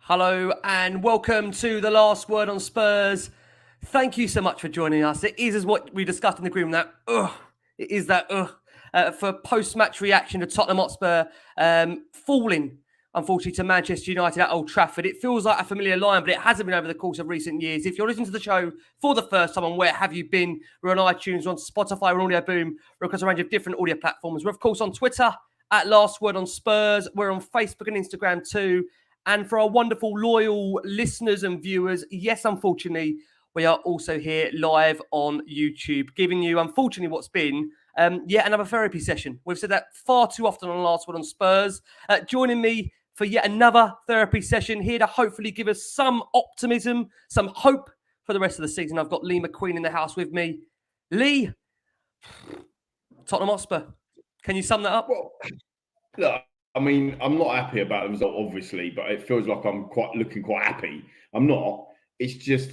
Hello and welcome to the Last Word on Spurs. Thank you so much for joining us. It is as what we discussed in the group, for post-match reaction to Tottenham Hotspur falling, unfortunately, to Manchester United at Old Trafford. It feels like a familiar line, but it hasn't been over the course of recent years. If you're listening to the show for the first time, and where have you been? We're on iTunes, we're on Spotify, we're on Audio Boom, we're across a range of different audio platforms. We're, of course, on Twitter at Last Word on Spurs. We're on Facebook and Instagram too. And for our wonderful, loyal listeners and viewers, yes, unfortunately, we are also here live on YouTube, giving you, unfortunately, what's been yet another therapy session. We've said that far too often on Last Word on Spurs. Joining me for yet another therapy session, here to hopefully give us some optimism, some hope for the rest of the season. I've got Lee McQueen in the house with me. Lee, Tottenham Hotspur, can you sum that up? Well, look, I mean, I'm not happy about the result, obviously, but it feels like I'm looking quite happy. I'm not. It's just,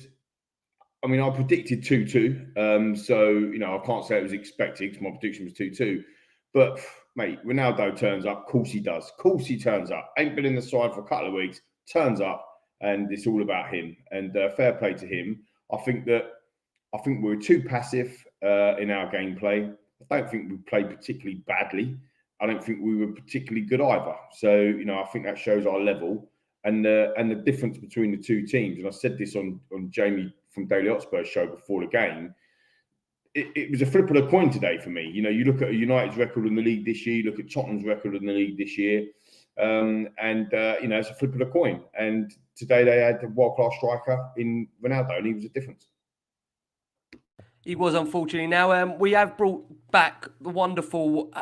I mean, I predicted 2-2. So, I can't say it was expected because my prediction was 2-2. But, mate, Ronaldo turns up. Of course he does. Of course he turns up. Ain't been in the side for a couple of weeks. Turns up, and it's all about him. And fair play to him. I think we were too passive in our gameplay. I don't think we played particularly badly. I don't think we were particularly good either. So, I think that shows our level and the difference between the two teams. And I said this on Jamie from Daily Hotspur show before the game. It was a flip of a coin today for me. You look at United's record in the league this year, you look at Tottenham's record in the league this year, it's a flip of a coin. And today they had a world-class striker in Ronaldo, and he was a difference. He was, unfortunately. Now, we have brought back the wonderful...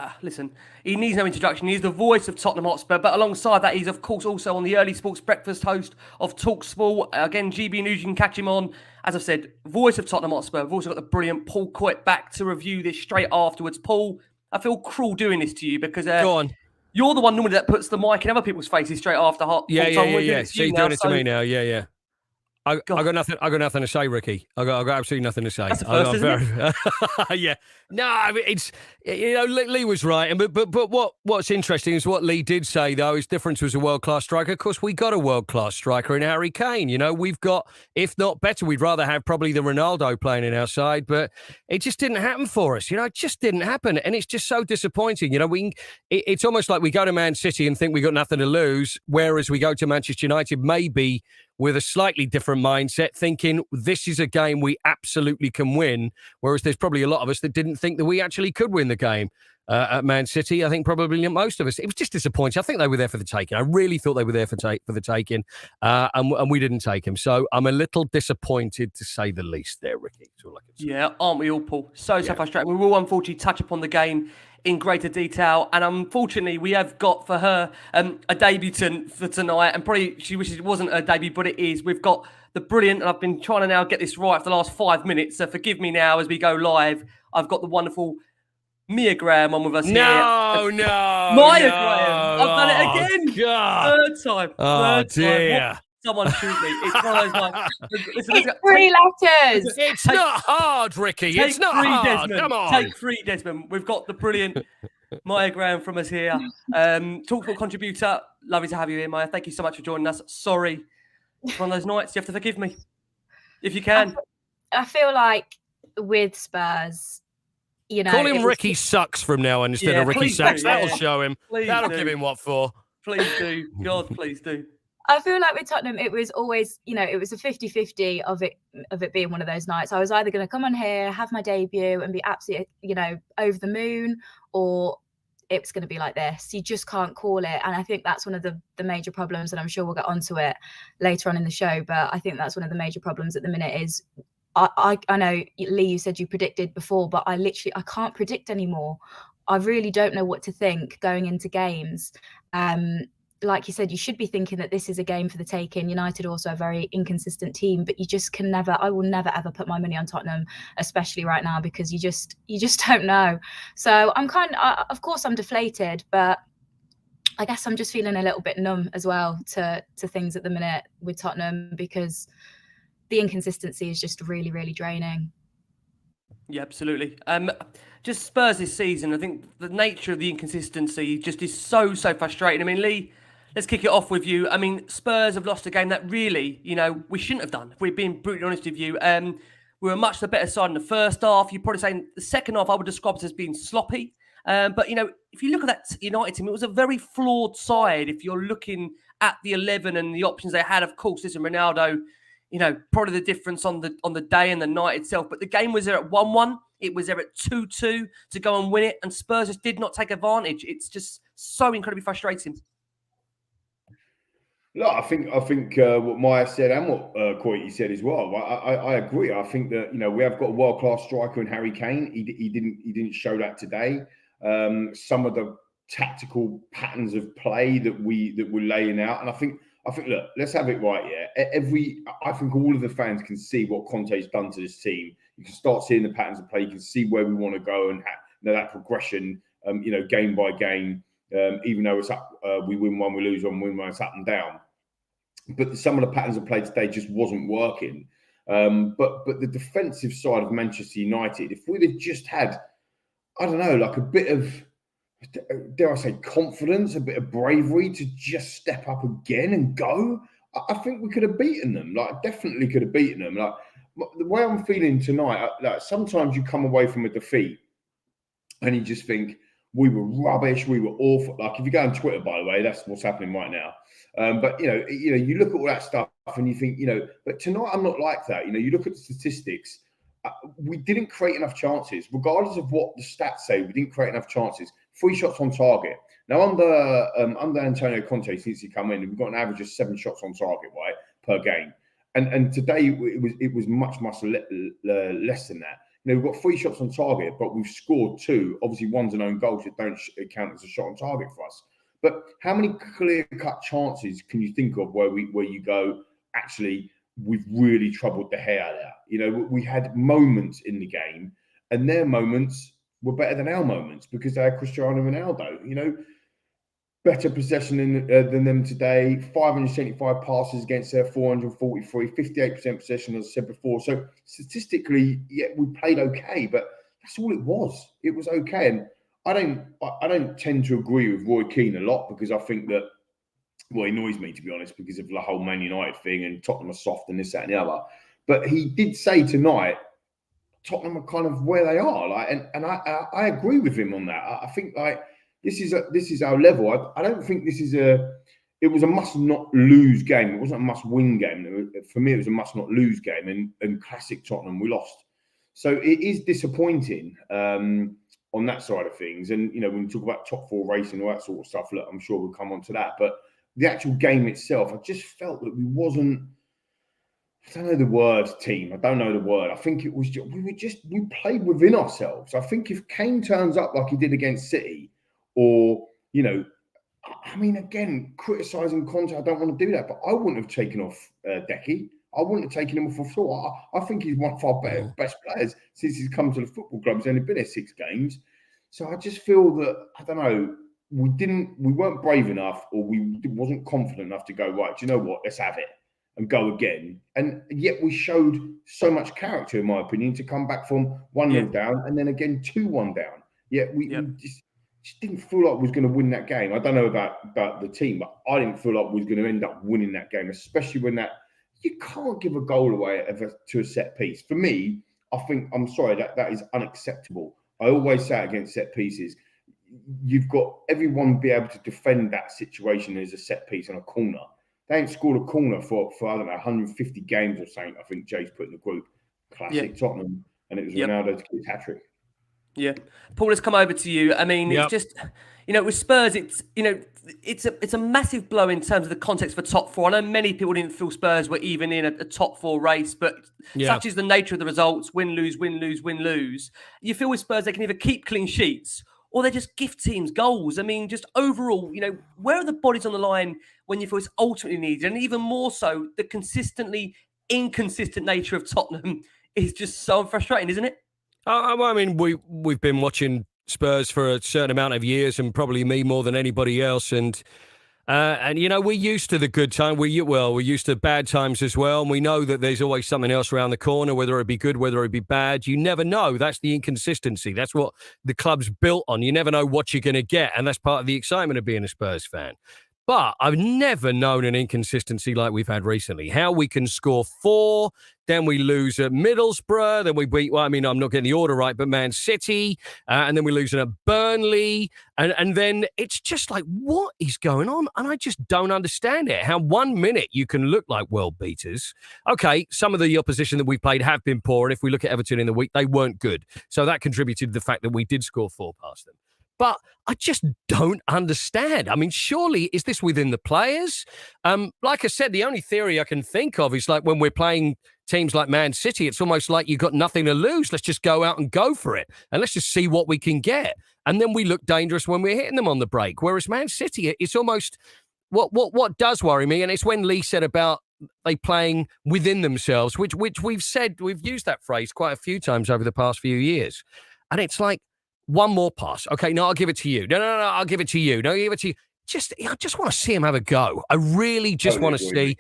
he needs no introduction. He's the voice of Tottenham Hotspur. But alongside that, he's, of course, also on the Early Sports Breakfast, host of TalkSport. Again, GB News, you can catch him on. As I've said, voice of Tottenham Hotspur. We've also got the brilliant Paul Coyte back to review this straight afterwards. Paul, I feel cruel doing this to you because... Go on. You're the one normally that puts the mic in other people's faces straight after half time. Yeah. So you're doing it to me now. Yeah. I got nothing to say, Ricky. I got absolutely nothing to say. That's the first, isn't it? Yeah. No, I mean, it's Lee was right, and but what's interesting is what Lee did say though. His difference was a world-class striker. Of course, we got a world-class striker in Harry Kane. We've got, if not better, we'd rather have probably the Ronaldo playing in our side, but it just didn't happen for us. It just didn't happen, and it's just so disappointing. It's almost like we go to Man City and think we got nothing to lose, whereas we go to Manchester United maybe with a slightly different mindset, thinking this is a game we absolutely can win, whereas there's probably a lot of us that didn't think that we actually could win the game at Man City. I think probably most of us. It was just disappointing. I think they were there for the taking. I really thought they were there for the taking, and we didn't take them. So I'm a little disappointed, to say the least there, Ricky. That's all I can say. Yeah, aren't we all, Paul? So frustrating. We will unfortunately touch upon the game in greater detail, and unfortunately we have got for her a debutant for tonight, and probably she wishes it wasn't her debut, but it is. We've got the brilliant, and I've been trying to now get this right for the last 5 minutes, so forgive me now as we go live. I've got the wonderful Mia Graham on with us here. Maya Graham. I've done it again. God. Third time. Oh, dear. Someone shoot me. It's one of those like... It's 3 letters. It's not hard, Ricky. It's not hard. Desmond. Come on. Take 3, Desmond. We've got the brilliant Maya Graham from us here. TalkSport contributor. Lovely to have you here, Maya. Thank you so much for joining us. Sorry. It's one of those nights. You have to forgive me. If you can. I feel like with Spurs, Call him Ricky Sucks from now on instead of Ricky Sacks. That'll show him. That'll give him what for. Please do. God, please do. I feel like with Tottenham, it was always, it was a 50-50 of it being one of those nights. I was either going to come on here, have my debut and be absolutely, over the moon, or it was going to be like this. You just can't call it. And I think that's one of the major problems, and I'm sure we'll get onto it later on in the show, but I think that's one of the major problems at the minute is, I know, Lee, you said you predicted before, but I can't predict anymore. I really don't know what to think going into games. Like you said, you should be thinking that this is a game for the taking. United also a very inconsistent team, but you just can never, I will never ever put my money on Tottenham, especially right now, because you just don't know. So I'm of course I'm deflated, but I guess I'm just feeling a little bit numb as well to things at the minute with Tottenham, because the inconsistency is just really, really draining. Yeah, absolutely. Just Spurs this season, I think the nature of the inconsistency just is so frustrating. I mean, Lee, Let's kick it off with you. I mean, Spurs have lost a game that really, we shouldn't have done. If we're being brutally honest with you, we were much the better side in the first half. You're probably saying the second half I would describe it as being sloppy. But, if you look at that United team, it was a very flawed side. If you're looking at the 11 and the options they had, of course, listen, Ronaldo, probably the difference on the day and the night itself. But the game was there at 1-1. It was there at 2-2 to go and win it. And Spurs just did not take advantage. It's just so incredibly frustrating. Look, I think what Maya said and what Coyte said as well. I agree. I think that we have got a world-class striker in Harry Kane. He didn't show that today. Some of the tactical patterns of play that we're laying out, and I think look, let's have it right. Yeah, I think all of the fans can see what Conte's done to this team. You can start seeing the patterns of play. You can see where we want to go and that progression. Game by game. Even though it's up, we win one, we lose one, we win one, it's up and down. But some of the patterns of play today just wasn't working. But the defensive side of Manchester United, if we'd have just had, I don't know, like a bit of, dare I say, confidence, a bit of bravery to just step up again and go, I think we could have beaten them. Like, definitely could have beaten them. Like, the way I'm feeling tonight, like sometimes you come away from a defeat and you just think, we were rubbish. We were awful. Like, if you go on Twitter, by the way, that's what's happening right now. But you look at all that stuff and you think, but tonight I'm not like that. You look at the statistics. We didn't create enough chances, regardless of what the stats say. We didn't create enough chances. 3 shots on target. Now under Antonio Conte, since he come in, we've got an average of 7 shots on target, right, per game. And today it was much less than that. We've got 3 shots on target, but we've scored 2. Obviously, one's an own goal, so it don't count as a shot on target for us. But how many clear-cut chances can you think of where you go, actually, we've really troubled the hair out? We had moments in the game, and their moments were better than our moments because they had Cristiano Ronaldo. Better possession than them today. 575 passes against their 443, 58% possession, as I said before. So statistically, yeah, we played okay, but that's all it was. It was okay, and I don't tend to agree with Roy Keane a lot because I think that, well, it annoys me, to be honest, because of the whole Man United thing and Tottenham are soft and this, that, and the other. But he did say tonight, Tottenham are kind of where they are, like, and I agree with him on that. I think like. This is our level. I don't think it was a must not lose game. It wasn't a must win game. For me, it was a must not lose game. And classic Tottenham, we lost. So it is disappointing on that side of things. And, when you talk about top 4 race and all that sort of stuff, look, I'm sure we'll come on to that. But the actual game itself, I just felt that we wasn't, I don't know the word, team. I don't know the word. I think it was just, we played within ourselves. I think if Kane turns up like he did against City, or, I mean, again, criticising Conte, I don't want to do that, but I wouldn't have taken off Decky. I wouldn't have taken him off at all. I think he's one of our best players since he's come to the football club. He's only been here 6 games. So I just feel that, I don't know, we weren't brave enough, or we wasn't confident enough to go, right, do you know what, let's have it and go again. And yet we showed so much character, in my opinion, to come back from 1-0 down and then again 2-1 down. Yet we just didn't feel like we was going to win that game. I don't know about the team, but I didn't feel like we was going to end up winning that game, especially when you can't give a goal away to a set piece. For me, I think, I'm sorry, that is unacceptable. I always say against set pieces, you've got everyone be able to defend that situation as a set piece on a corner. They ain't scored a corner for I don't know, 150 games or something, I think Jay's put in the group. Classic Tottenham, and it was Ronaldo to get his hat-trick. Yeah, Paul, let's come over to you. I mean, it's just, with Spurs, it's a massive blow in terms of the context for top 4. I know many people didn't feel Spurs were even in a top 4 race, but such is the nature of the results: win, lose, win, lose, win, lose. You feel with Spurs they can either keep clean sheets or they just gift teams goals. I mean, just overall, where are the bodies on the line when you feel it's ultimately needed, and even more so, the consistently inconsistent nature of Tottenham is just so frustrating, isn't it? I mean, we've been watching Spurs for a certain amount of years, and probably me more than anybody else. And we're used to the good time. We're used to bad times as well. And we know that there's always something else around the corner, whether it be good, whether it be bad. You never know. That's the inconsistency. That's what the club's built on. You never know what you're going to get. And that's part of the excitement of being a Spurs fan. But I've never known an inconsistency like we've had recently. How we can score 4, then we lose at Middlesbrough, then we beat, well, I mean, I'm not getting the order right, but Man City, and then we lose at Burnley, and then it's just like, what is going on? And I just don't understand it. How 1 minute you can look like world beaters. Okay, some of the opposition that we've played have been poor, and if we look at Everton in the week, they weren't good. So that contributed to the fact that we did score 4 past them. But I just don't understand. I mean, surely, is this within the players? Like I said, the only theory I can think of is like when we're playing teams like Man City, it's almost like you've got nothing to lose. Let's just go out and go for it. And let's just see what we can get. And then we look dangerous when we're hitting them on the break. Whereas Man City, it's almost what does worry me. And it's when Lee said about they playing within themselves, which we've used that phrase quite a few times over the past few years. And it's like, one more pass. Okay, no, I'll give it to you. No, I'll give it to you. No, I'll give it to you. I just want to see him have a go. I really just want to see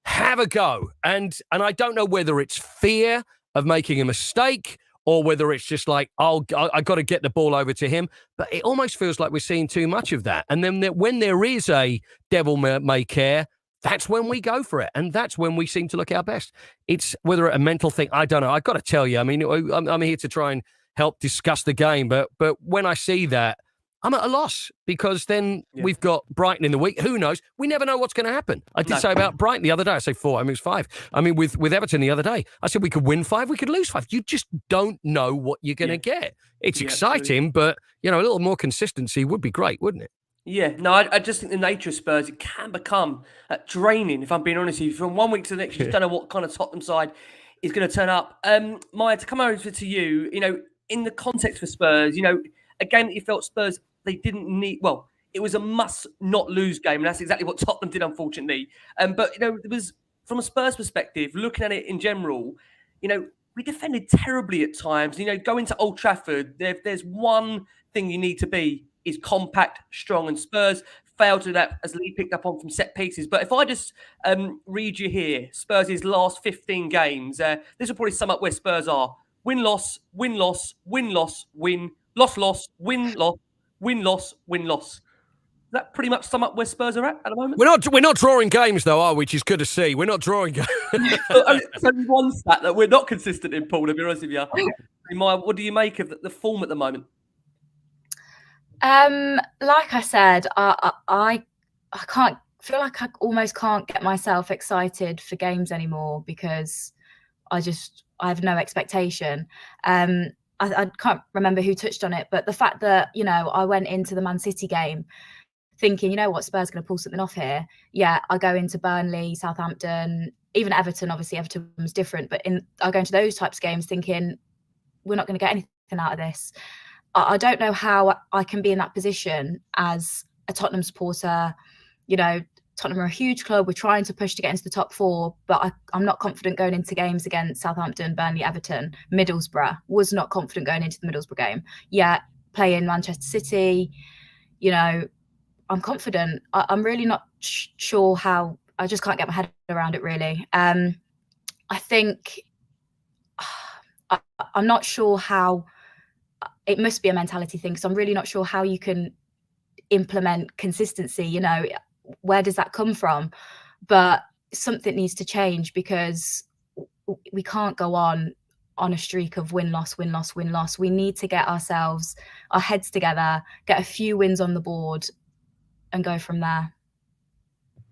have a go. And I don't know whether it's fear of making a mistake or whether it's just like, I got to get the ball over to him. But it almost feels like we're seeing too much of that. And then when there is a devil may care, that's when we go for it. And that's when we seem to look our best. It's whether a mental thing, I don't know. I've got to tell you, I mean, I'm here to try and help discuss the game. But when I see that, I'm at a loss because then we've got Brighton in the week. Who knows? We never know what's going to happen. I did say about Brighton the other day. I say 4. I mean, it was 5. I mean, with Everton the other day, I said we could win 5, we could lose 5. You just don't know what you're going to get. It's exciting, absolutely. But, a little more consistency would be great, wouldn't it? Yeah, no, I just think the nature of Spurs, it can become draining, if I'm being honest with you. From one week to the next, you just don't know what kind of Tottenham side is going to turn up. Maya, to come over to you, in the context for Spurs, a game that you felt Spurs, they didn't need, well, it was a must not lose game. And that's exactly what Tottenham did, unfortunately. But, it was from a Spurs perspective, looking at it in general, we defended terribly at times. Going to Old Trafford, there's one thing you need to be is compact, strong, and Spurs failed to do that, as Lee picked up on from set pieces. But if I just read you here, Spurs' last 15 games, this will probably sum up where Spurs are. Win-loss, win-loss, win-loss, win, loss-loss, win-loss, win-loss, win-loss. Does that pretty much sum up where Spurs are at the moment? We're not drawing games, though, are we? Which is good to see. We're not drawing games. It's only one stat that we're not consistent in, Paul, to be honest with you. Maya, what do you make of the form at the moment? Like I said, I can't feel like I almost can't get myself excited for games anymore because I have no expectation. I can't remember who touched on it, but the fact that, I went into the Man City game thinking, Spurs are going to pull something off here. Yeah, I go into Burnley, Southampton, even Everton. Obviously, Everton was different, but I go into those types of games thinking we're not going to get anything out of this. I don't know how I can be in that position as a Tottenham supporter. Tottenham are a huge club. We're trying to push to get into the top 4, but I'm not confident going into games against Southampton, Burnley, Everton, Middlesbrough. Was not confident going into the Middlesbrough game. Yeah, playing Manchester City, I'm confident. I'm really not sure how. I just can't get my head around it, really. I think I'm not sure how. It must be a mentality thing, because I'm really not sure how you can implement consistency. Where does that come from? But something needs to change, because we can't go on a streak of win-loss, win-loss, win-loss. We need to get our heads together, get a few wins on the board and go from there.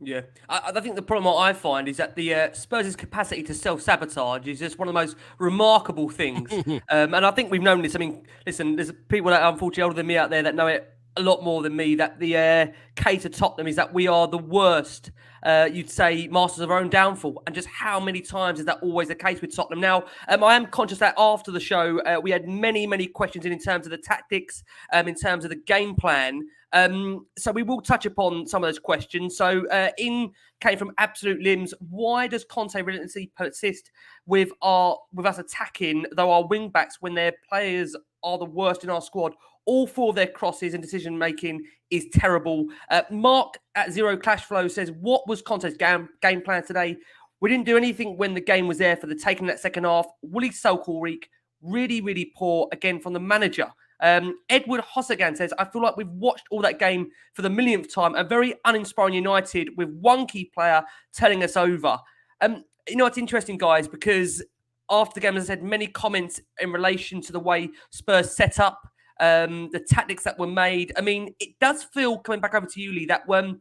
Yeah, I think the problem I find is that the Spurs' capacity to self-sabotage is just one of the most remarkable things. And I think we've known this. I mean, listen, there's people that are unfortunately older than me out there that know it a lot more than me, that the case of Tottenham is that we are the worst, you'd say, masters of our own downfall. And just how many times is that always the case with Tottenham? Now, I am conscious that after the show, we had many, many questions in terms of the tactics, in terms of the game plan. So we will touch upon some of those questions. So came from Absolute Limbs. Why does Conte relentlessly persist with us attacking, though our wing backs, when their players are the worst in our squad? All 4 of their crosses and decision-making is terrible. Mark at Zero Clash Flow says, what was Conte's game plan today? We didn't do anything when the game was there for the taking that second half. Willie Selkirk, really, really poor, again, from the manager. Edward Hossagan says, I feel like we've watched all that game for the millionth time. A very uninspiring United with one key player telling us over. It's interesting, guys, because after the game, as I said, many comments in relation to the way Spurs set up, the tactics that were made. I mean, it does feel, coming back over to you, Lee, that when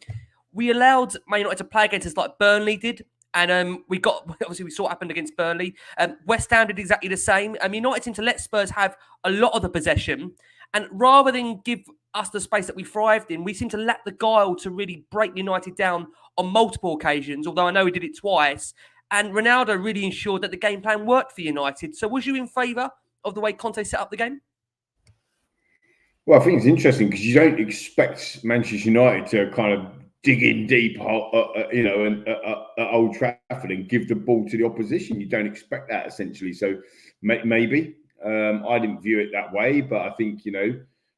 we allowed Man United to play against us like Burnley did, and we saw what happened against Burnley. West Ham did exactly the same. United seemed to let Spurs have a lot of the possession. And rather than give us the space that we thrived in, we seemed to lack the guile to really break United down on multiple occasions, although I know he did it twice. And Ronaldo really ensured that the game plan worked for United. So was you in favour of the way Conte set up the game? Well, I think it's interesting because you don't expect Manchester United to kind of dig in deep, at Old Trafford and give the ball to the opposition. You don't expect that, essentially. So maybe I didn't view it that way, but I think,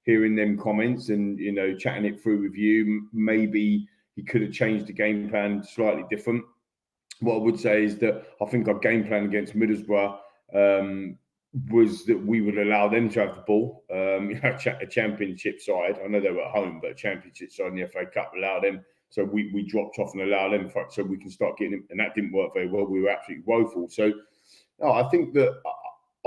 hearing them comments and, chatting it through with you, maybe he could have changed the game plan slightly different. What I would say is that I think our game plan against Middlesbrough was that we would allow them to have the ball. A championship side, I know they were at home, but a championship side in the FA Cup allowed them. So we dropped off and allowed them so we can start getting them. And that didn't work very well. We were absolutely woeful. So I think that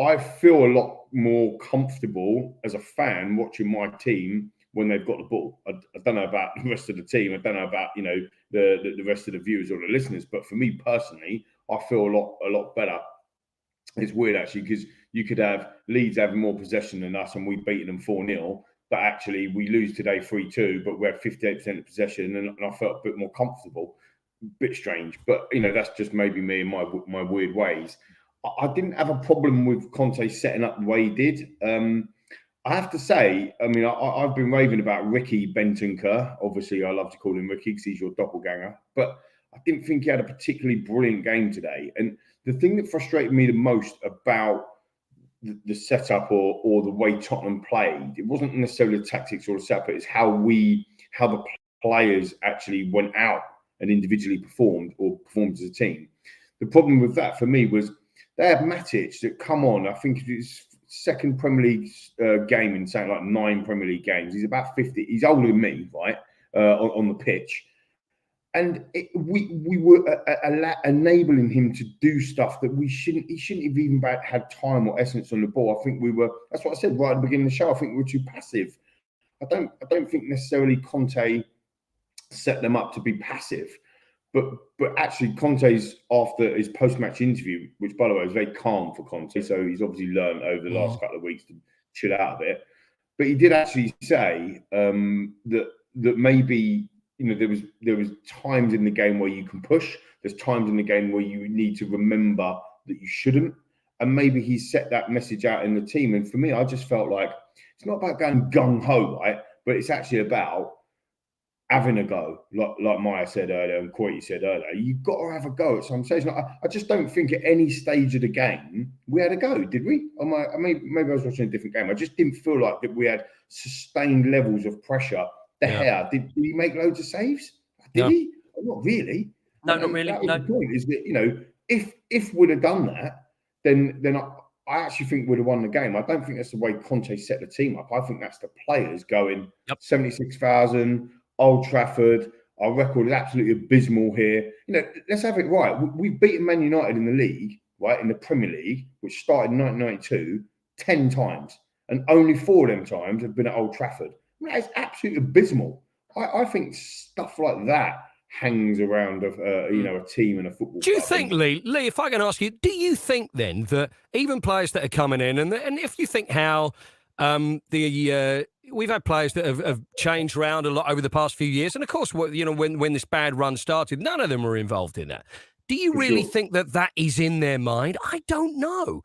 I feel a lot more comfortable as a fan watching my team when they've got the ball. I don't know about the rest of the team. I don't know about, the rest of the viewers or the listeners. But for me personally, I feel a lot better. It's weird, actually, because you could have Leeds having more possession than us and we've beaten them 4-0. But actually, we lose today 3-2, but we had 58% of possession, and I felt a bit more comfortable. A bit strange, but that's just maybe me and my weird ways. I didn't have a problem with Conte setting up the way he did. I have to say, I've been raving about Ricky Bentancur. Obviously, I love to call him Ricky because he's your doppelganger. But I didn't think he had a particularly brilliant game today. And the thing that frustrated me the most about the setup or the way Tottenham played, it wasn't necessarily the tactics or the setup, it's how the players actually went out and individually performed as a team. The problem with that for me was they had Matic that come on, I think it's second Premier League game in something like 9 Premier League games. He's about 50. He's older than me, right, on the pitch. And we were enabling him to do stuff that he shouldn't have even had time or essence on the ball. I think that's what I said right at the beginning of the show. I think we were too passive. I don't think necessarily Conte set them up to be passive. But actually, Conte's, after his post-match interview, which, by the way, was very calm for Conte, so he's obviously learned over the last couple of weeks to chill out a bit. But he did actually say that maybe, there was times in the game where you can push. There's times in the game where you need to remember that you shouldn't. And maybe he set that message out in the team. And for me, I just felt like it's not about going gung-ho, right? But it's actually about having a go, like Maya said earlier and Coyte said earlier. You've got to have a go at some stage. I just don't think at any stage of the game we had a go, did we? Maybe I was watching a different game. I just didn't feel like that we had sustained levels of pressure. Did he make loads of saves? Did he? Not really. No, not really. The point is that, if we'd have done that, then I actually think we'd have won the game. I don't think that's the way Conte set the team up. I think that's the players going 76,000. Old Trafford, our record is absolutely abysmal here. Let's have it right. We've beaten Man United in the league, right, in the Premier League, which started in 1992, 10 times. And only 4 of them times have been at Old Trafford. That is absolutely abysmal. I think stuff like that hangs around a team and a football club. Do you think, Lee, if I can ask you, do you think then that even players that are coming in, and if you think how we've had players that have changed around a lot over the past few years, and of course, when this bad run started, none of them were involved in that. Do you really think that is in their mind? I don't know.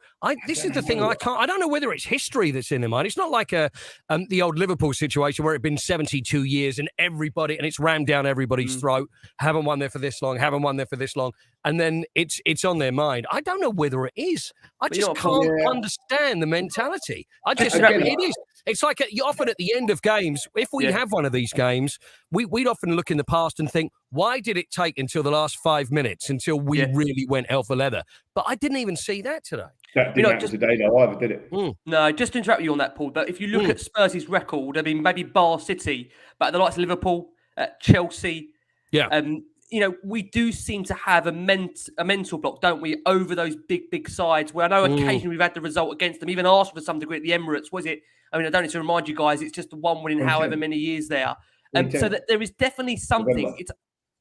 This is the thing. I don't know whether it's history that's in their mind. It's not like the old Liverpool situation where it'd been 72 years and it's rammed down everybody's throat. Haven't won there for this long. And then it's on their mind. I don't know whether it is. I just can't understand the mentality. It is. It's like often at the end of games, if we have one of these games, we'd often look in the past and think, why did it take until the last 5 minutes until we really went hell for leather? But I didn't even see that today. That didn't happen today, though, either, did it? No, just to interrupt you on that, Paul, but if you look at Spurs' record, I mean, maybe Bar City, but the likes of Liverpool, Chelsea, we do seem to have a mental block, don't we, over those big sides where I know occasionally we've had the result against them, even Arsenal to some degree at the Emirates, was it? I mean, I don't need to remind you guys, it's just one win in however many years there. So that there is definitely something,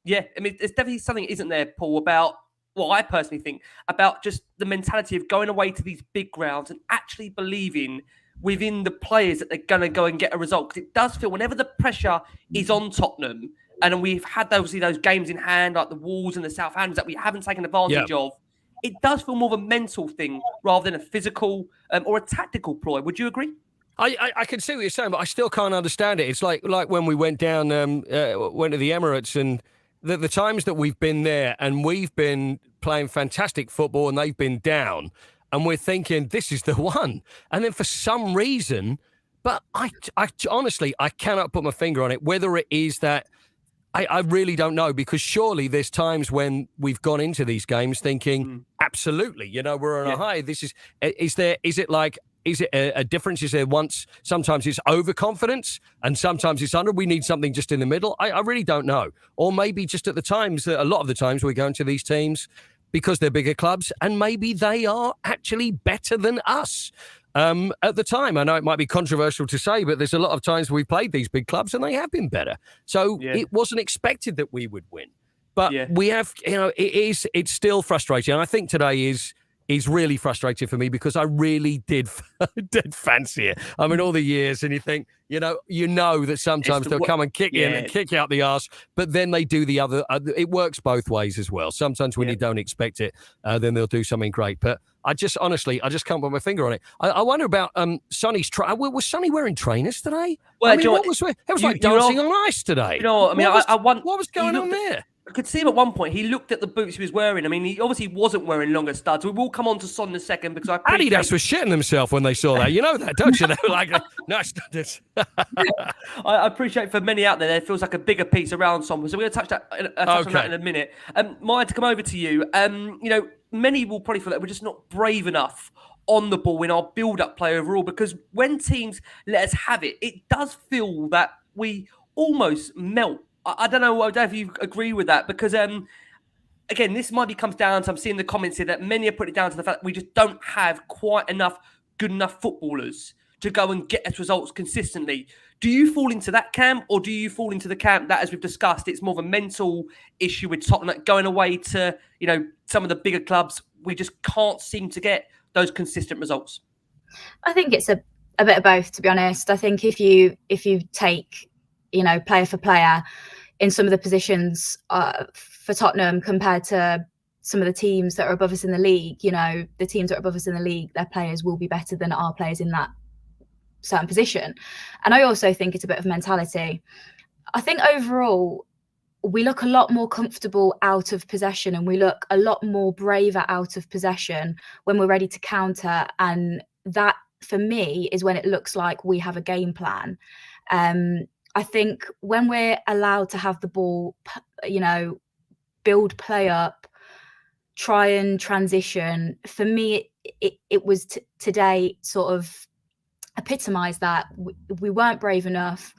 there's definitely something, isn't there, Paul, about, well, I personally think, about just the mentality of going away to these big grounds and actually believing within the players that they're going to go and get a result. Because it does feel, whenever the pressure is on Tottenham, and we've had obviously those games in hand, like the Wolves and the Southamptons, that we haven't taken advantage of, it does feel more of a mental thing rather than a physical or a tactical ploy. Would you agree? I can see what you're saying, but I still can't understand it. It's like when we went down, went to the Emirates, and the times that we've been there and we've been playing fantastic football and they've been down, and we're thinking, this is the one. And then for some reason, but I honestly, I cannot put my finger on it, whether it is that, I really don't know, because surely there's times when we've gone into these games thinking, absolutely, we're on a high. Is it a difference? Is there sometimes it's overconfidence and sometimes it's under? We need something just in the middle. I really don't know. Or maybe just at the times, a lot of the times we go into these teams because they're bigger clubs and maybe they are actually better than us. At the time, I know it might be controversial to say, but there's a lot of times we've played these big clubs and they have been better. So it wasn't expected that we would win. But we have, it's still frustrating. And I think today is really frustrating for me because I really did fancy it. I mean, all the years, and you think, you know that sometimes they'll come and kick in and kick out the arse, but then they do the other. It works both ways as well. Sometimes when you don't expect it, then they'll do something great. But I just can't put my finger on it. I wonder about Sonny's. Was Sonny wearing trainers today? Well, I mean, it was like dancing on ice today. What was going on there? I could see him at one point. He looked at the boots he was wearing. I mean, he obviously wasn't wearing longer studs. We will come on to Son in a second because Adidas was shitting themselves when they saw that. You know that, don't you? They were like, no, it's not this. I appreciate for many out there, it feels like a bigger piece around Son. So we're going to touch on that in a minute. Maya, to come over to you. Many will probably feel that we're just not brave enough on the ball in our build-up play overall, because when teams let us have it, it does feel that we almost melt. I don't know if you agree with that, because again, this comes down to, I'm seeing the comments here that many are putting it down to the fact that we just don't have quite enough good enough footballers to go and get us results consistently. Do you fall into that camp, or do you fall into the camp that, as we've discussed, it's more of a mental issue with Tottenham going away to some of the bigger clubs? We just can't seem to get those consistent results. I think it's a bit of both, to be honest. I think if you take player for player in some of the positions for Tottenham compared to some of the teams that are above us in the league, the teams that are above us in the league, their players will be better than our players in that certain position. And I also think it's a bit of mentality. I think overall, we look a lot more comfortable out of possession, and we look a lot more braver out of possession when we're ready to counter. And that, for me, is when it looks like we have a game plan. I think when we're allowed to have the ball, build play up, try and transition, for me, it was today sort of epitomised that we weren't brave enough.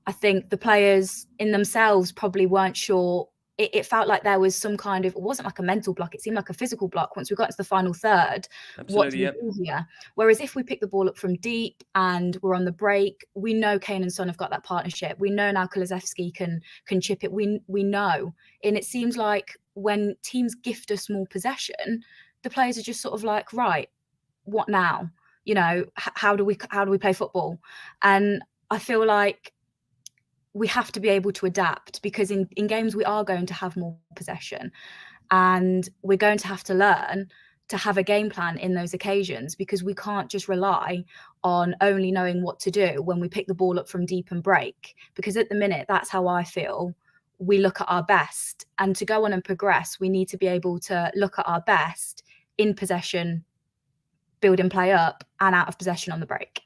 I think the players in themselves probably weren't sure. It felt like there was some kind of, it wasn't like a mental block, it seemed like a physical block once we got into the final third. What do we do here? Whereas if we pick the ball up from deep and we're on the break, we know Kane and Son have got that partnership. We know now Kulusevski can chip it. We know. And it seems like when teams gift us more possession, the players are just sort of like, right, what now? How do we play football? And I feel like we have to be able to adapt, because in games we are going to have more possession, and we're going to have to learn to have a game plan in those occasions, because we can't just rely on only knowing what to do when we pick the ball up from deep and break, because at the minute, that's how I feel we look at our best. And to go on and progress, we need to be able to look at our best in possession, build and play up, and out of possession on the break.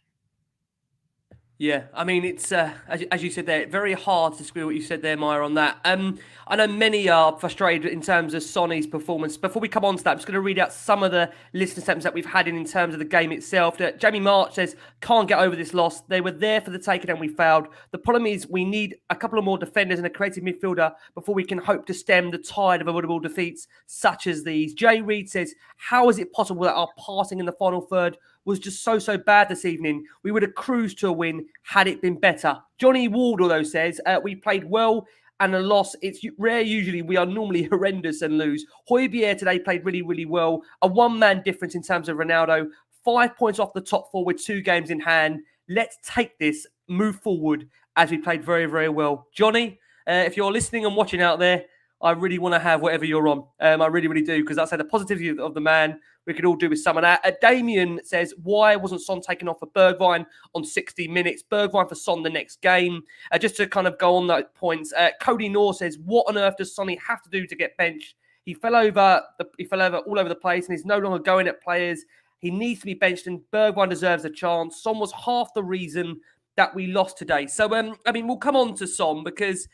Yeah, I mean, it's as you said there, very hard to disagree with what you said there, Maya, on that. I know many are frustrated in terms of Sonny's performance. Before we come on to that, I'm just going to read out some of the listener statements that we've had in terms of the game itself. Jamie March says, can't get over this loss. They were there for the taking and we failed. The problem is we need a couple of more defenders and a creative midfielder before we can hope to stem the tide of avoidable defeats such as these. Jay Reid says, how is it possible that our passing in the final third was just so bad this evening? We would have cruised to a win had it been better. Johnny Wardle, though, says, we played well and a loss. It's rare usually. We are normally horrendous and lose. Højbjerg today played really well. A one-man difference in terms of Ronaldo. 5 points off the top four with 2 games in hand. Let's take this, move forward, as we played very well. Johnny, if you're listening and watching out there, I really want to have whatever you're on. I really do, because that's the positivity of the man. We could all do with some of that. Damien says, why wasn't Son taken off for Bergwijn on 60 minutes? Bergwijn for Son the next game. Just to kind of go on those points, Cody Noor says, what on earth does Sonny have to do to get benched? He fell over all over the place and he's no longer going at players. He needs to be benched and Bergwijn deserves a chance. Son was half the reason that we lost today. So, I mean, we'll come on to Son because...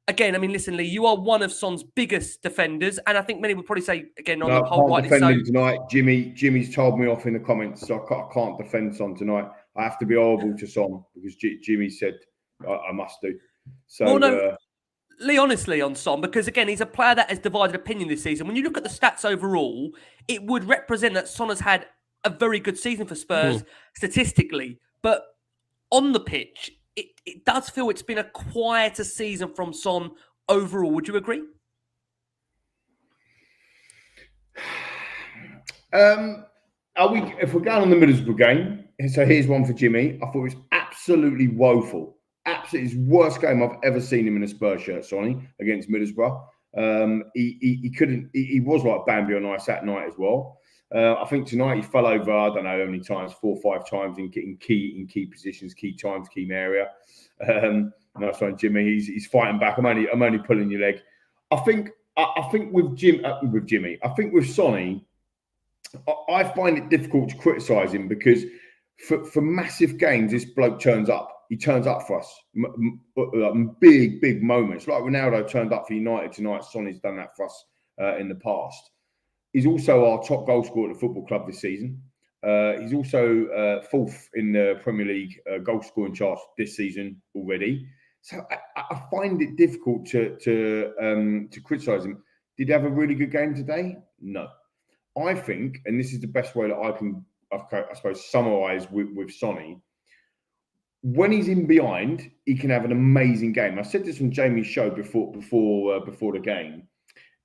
Again, I mean, listen, Lee, you are one of Son's biggest defenders, and I think many would probably say, again, on the whole, I can't defend him tonight. Jimmy's told me off in the comments, so I can't defend Son tonight. I have to be horrible to Son because Jimmy said I must do. So, well, no, Lee, honestly, on Son, because again, he's a player that has divided opinion this season. When you look at the stats overall, it would represent that Son has had a very good season for Spurs statistically, but on the pitch, it does feel it's been a quieter season from Son overall. Would you agree? If we're going on the Middlesbrough game, so here's one for Jimmy. I thought it was absolutely woeful. Absolutely his worst game I've ever seen him in a Spurs shirt, Sonny, against Middlesbrough. He was like Bambi on ice that night as well. I think tonight he fell over, I don't know how many times, 4 or 5 times in key positions, key times, key area. Nice one, Jimmy. He's fighting back. I'm only pulling your leg. I think with Jimmy, I think with Sonny, I find it difficult to criticise him because for massive games, this bloke turns up. He turns up for us. Big moments. Like Ronaldo turned up for United tonight. Sonny's done that for us in the past. He's also our top goal scorer at the football club this season. He's also 4th in the Premier League goal scoring charts this season already. So I find it difficult to criticise him. Did he have a really good game today? No. I think, and this is the best way that I can, I suppose, summarise with Sonny. When he's in behind, he can have an amazing game. I said this on Jamie's show before the game.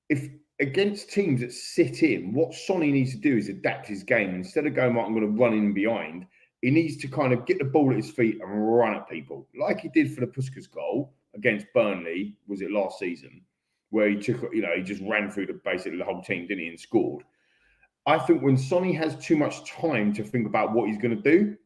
If against teams that sit in, what Sonny needs to do is adapt his game. Instead of going, I'm going to run in behind, he needs to kind of get the ball at his feet and run at people, like he did for the Puskas goal against Burnley. Was it last season, where he took, he just ran through basically the whole team, didn't he, and scored. I think when Sonny has too much time to think about what he's going to do,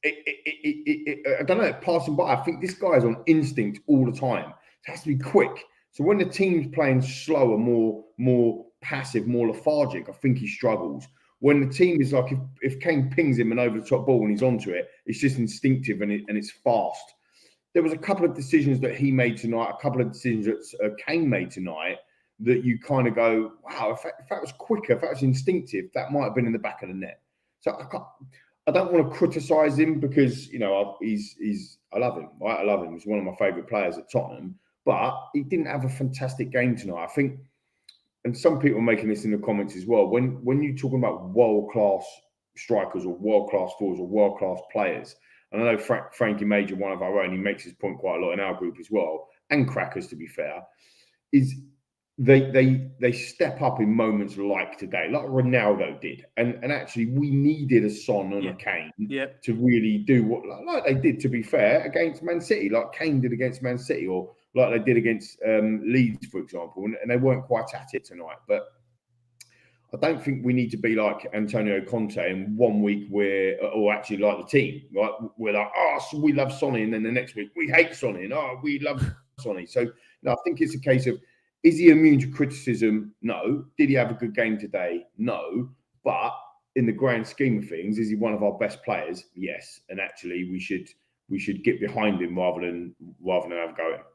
I don't know, passing by. I think this guy is on instinct all the time. It has to be quick. So when the team's playing slower, more passive, more lethargic, I think he struggles. When the team is like, if Kane pings him and over the top ball and he's onto it, it's just instinctive and it's fast. There was a couple of decisions that he made tonight, a couple of decisions that Kane made tonight that you kind of go, wow, if that was quicker, if that was instinctive, that might have been in the back of the net. So I don't want to criticise him because, I love him, right? I love him. He's one of my favourite players at Tottenham. But he didn't have a fantastic game tonight. I think, and some people are making this in the comments as well, when you're talking about world-class strikers or world-class forwards or world-class players, and I know Frankie Major, one of our own, he makes his point quite a lot in our group as well, and Crackers, to be fair, is they step up in moments like today, like Ronaldo did. And actually, we needed a Son and a Kane to really do what, like they did, to be fair, against Man City, like Kane did against Man City, or like they did against Leeds, for example, and they weren't quite at it tonight. But I don't think we need to be like Antonio Conte in 1 week or actually like the team, right? We're like, so we love Sonny, and then the next week we hate Sonny, and we love Sonny. So I think it's a case of, is he immune to criticism? No. Did he have a good game today? No. But in the grand scheme of things, is he one of our best players? Yes. And actually, we should we should get behind him rather than have a go at him.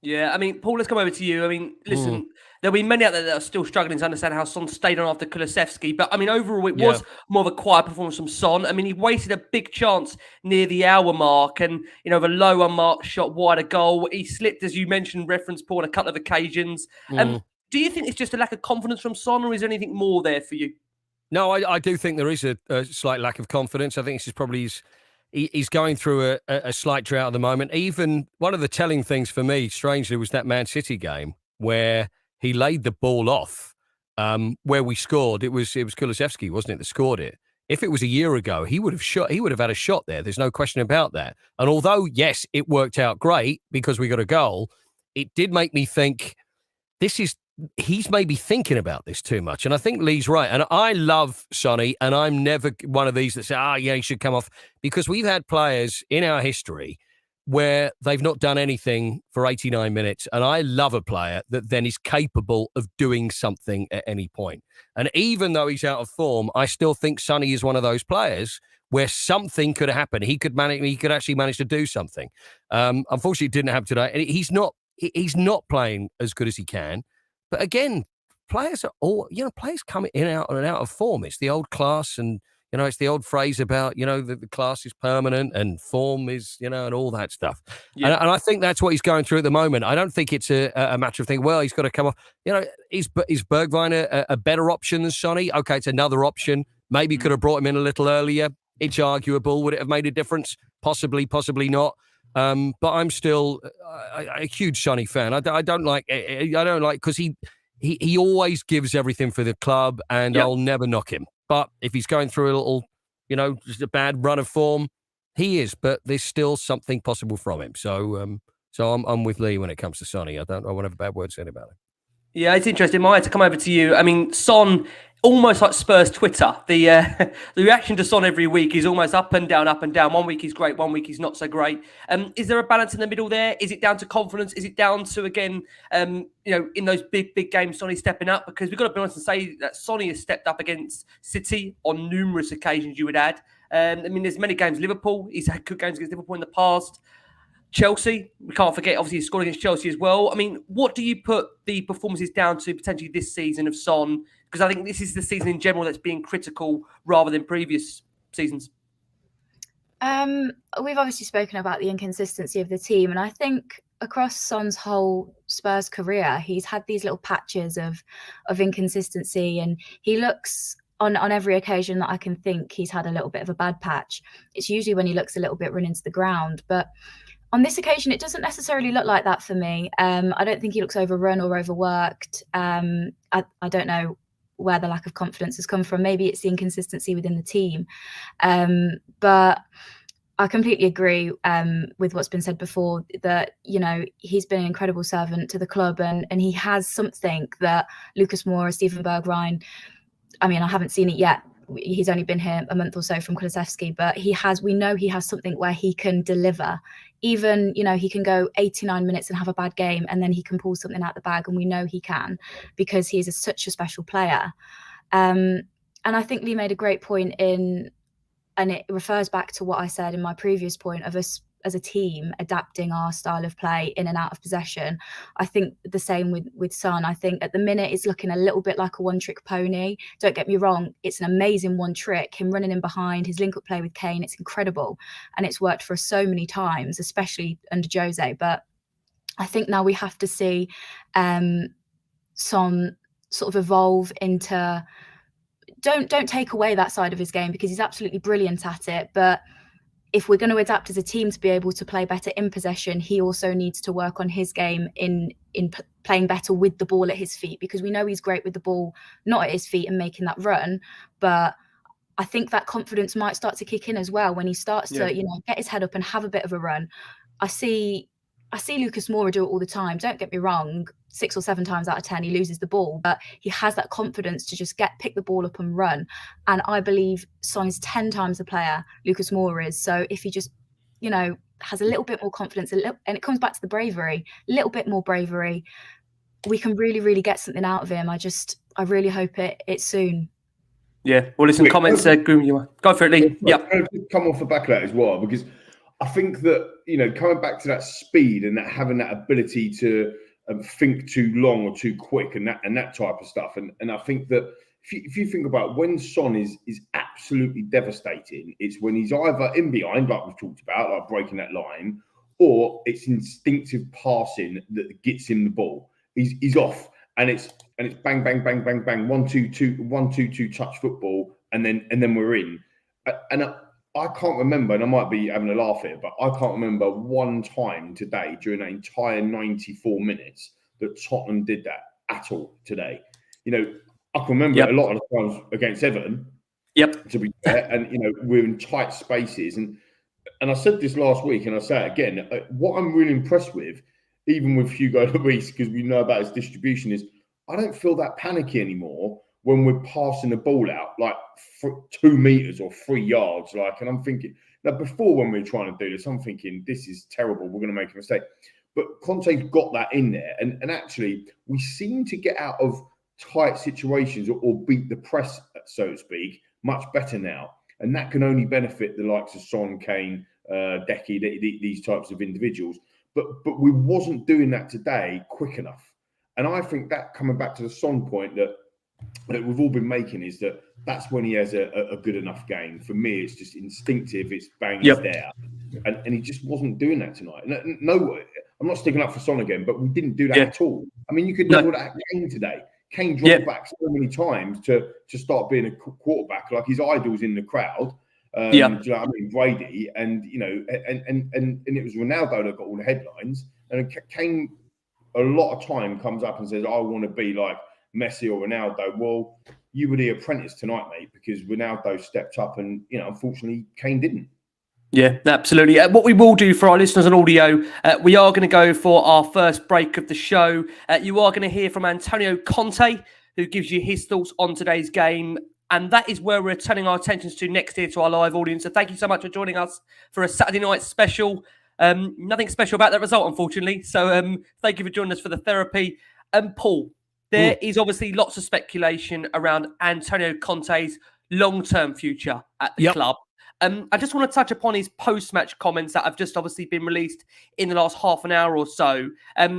Yeah, I mean, Paul, let's come over to you. I mean, listen, there'll be many out there that are still struggling to understand how Son stayed on after Kulusevski. But, I mean, overall, it was more of a quiet performance from Son. I mean, he wasted a big chance near the hour mark and, you know, the low unmarked shot wide of goal. He slipped, as you mentioned, reference Paul, on a couple of occasions. Do you think it's just a lack of confidence from Son, or is there anything more there for you? No, I do think there is a slight lack of confidence. I think this is probably he's going through a slight drought at the moment. Even one of the telling things for me, strangely, was that Man City game where he laid the ball off, where we scored. It was Kulusevski, wasn't it, that scored it? If it was a year ago, he would have shot. He would have had a shot there. There's no question about that. And although, yes, it worked out great because we got a goal, it did make me think he's maybe thinking about this too much. And I think Lee's right. And I love Sonny, and I'm never one of these that say, he should come off, because we've had players in our history where they've not done anything for 89 minutes. And I love a player that then is capable of doing something at any point. And even though he's out of form, I still think Sonny is one of those players where something could happen. He could actually manage to do something. Unfortunately, it didn't happen today. And he's not playing as good as he can. But again, players players come in and out of form. It's the old class, and, it's the old phrase about, the class is permanent and form is, and all that stuff. Yeah. And I think that's what he's going through at the moment. I don't think it's a matter of thinking, well, he's got to come off. Is Bergwijn a better option than Sonny? Okay, it's another option. Maybe could have brought him in a little earlier. It's arguable. Would it have made a difference? Possibly, possibly not. But I'm still a huge Sonny fan. I don't like because he always gives everything for the club, and I'll never knock him. But if he's going through a little, just a bad run of form, he is. But there's still something possible from him. So I'm with Lee when it comes to Sonny. I won't have a bad word said about him. Yeah, it's interesting. Maya, to come over to you. I mean, Son, almost like Spurs Twitter. The reaction to Son every week is almost up and down, up and down. 1 week he's great, 1 week he's not so great. Is there a balance in the middle there? Is it down to confidence? Is it down to, again, in those big games, Sonny stepping up? Because we've got to be honest and say that Sonny has stepped up against City on numerous occasions, you would add. I mean, there's many games. Liverpool, he's had good games against Liverpool in the past. Chelsea, we can't forget, obviously, he scored against Chelsea as well. I mean, what do you put the performances down to potentially this season of Son? Because I think this is the season in general that's being critical rather than previous seasons. We've obviously spoken about the inconsistency of the team, and I think across Son's whole Spurs career, he's had these little patches of inconsistency, and he looks on every occasion that I can think he's had a little bit of a bad patch. It's usually when he looks a little bit run into the ground, but on this occasion, it doesn't necessarily look like that for me. I don't think he looks overrun or overworked. I don't know where the lack of confidence has come from. Maybe it's the inconsistency within the team. But I completely agree with what's been said before, that, he's been an incredible servant to the club, and he has something that Lucas Moura, Steven Bergwijn, I mean, I haven't seen it yet. He's only been here a month or so from Kulusevski, but we know he has something where he can deliver. Even, he can go 89 minutes and have a bad game, and then he can pull something out the bag, and we know he can, because he is such a special player. And I think Lee made a great point and it refers back to what I said in my previous point of us as a team adapting our style of play in and out of possession. I think the same with Son. I think at the minute it's looking a little bit like a one-trick pony. Don't get me wrong, it's an amazing one trick. Him running in behind, his link-up play with Kane, it's incredible. And it's worked for us so many times, especially under Jose. But I think now we have to see Son sort of evolve into... Don't take away that side of his game, because he's absolutely brilliant at it. But if we're going to adapt as a team to be able to play better in possession, he also needs to work on his game in playing better with the ball at his feet, because we know he's great with the ball not at his feet and making that run. But I think that confidence might start to kick in as well when he starts to, get his head up and have a bit of a run. I see Lucas Moura do it all the time. Don't get me wrong, 6 or 7 times out of 10 he loses the ball, but he has that confidence to just pick the ball up and run. And I believe Son is 10 times the player Lucas Moura is. So if he just, has a little bit more confidence, and it comes back to the bravery, a little bit more bravery, we can really, really get something out of him. I really hope it's soon. Yeah. Well, listen, comments, Groom, you go for it, Lee. Yeah. Come off the back of that as well, because I think that, coming back to that speed and that having that ability to think too long or too quick and that type of stuff. And I think that if you think about when Son is absolutely devastating, it's when he's either in behind, like we've talked about, like breaking that line, or it's instinctive passing that gets him the ball. He's off, and it's bang, bang, bang, bang, bang, 1-2-2 touch football, and then we're in. And I can't remember, and I might be having a laugh here, but I can't remember one time today during that entire 94 minutes that Tottenham did that at all today. I can remember a lot of the times against Everton. Yep. To be fair, and we're in tight spaces, and I said this last week, and I say it again. What I'm really impressed with, even with Hugo Lloris, because we know about his distribution, is I don't feel that panicky anymore when we're passing the ball out like 2 meters or 3 yards. And I'm thinking, now before when we were trying to do this, I'm thinking this is terrible. We're going to make a mistake. But Conte's got that in there, and actually we seem to get out of tight situations or beat the press, so to speak, much better now. And that can only benefit the likes of Son, Kane, Decky, these types of individuals. But we wasn't doing that today quick enough. And I think that, coming back to the Son point that we've all been making, is that's when he has a good enough game. For me, it's just instinctive. It's bang, it's there. And he just wasn't doing that tonight. No, I'm not sticking up for Son again, but we didn't do that at all. I mean, you could double that at Kane today. Kane dropped back so many times to start being a quarterback, like his idol's in the crowd. Do you know what I mean? Brady, and it was Ronaldo that got all the headlines. And Kane, a lot of time, comes up and says, "I want to be like Messi or Ronaldo." Well, you were the apprentice tonight, mate, because Ronaldo stepped up, and unfortunately, Kane didn't. Yeah, absolutely. What we will do for our listeners on audio, we are going to go for our first break of the show. You are going to hear from Antonio Conte, who gives you his thoughts on today's game. And that is where we're turning our attentions to next year to our live audience. So thank you so much for joining us for a Saturday night special. Nothing special about that result, unfortunately. So thank you for joining us for the therapy. Paul, there is obviously lots of speculation around Antonio Conte's long-term future at the club. I just want to touch upon his post-match comments that have just obviously been released in the last half an hour or so.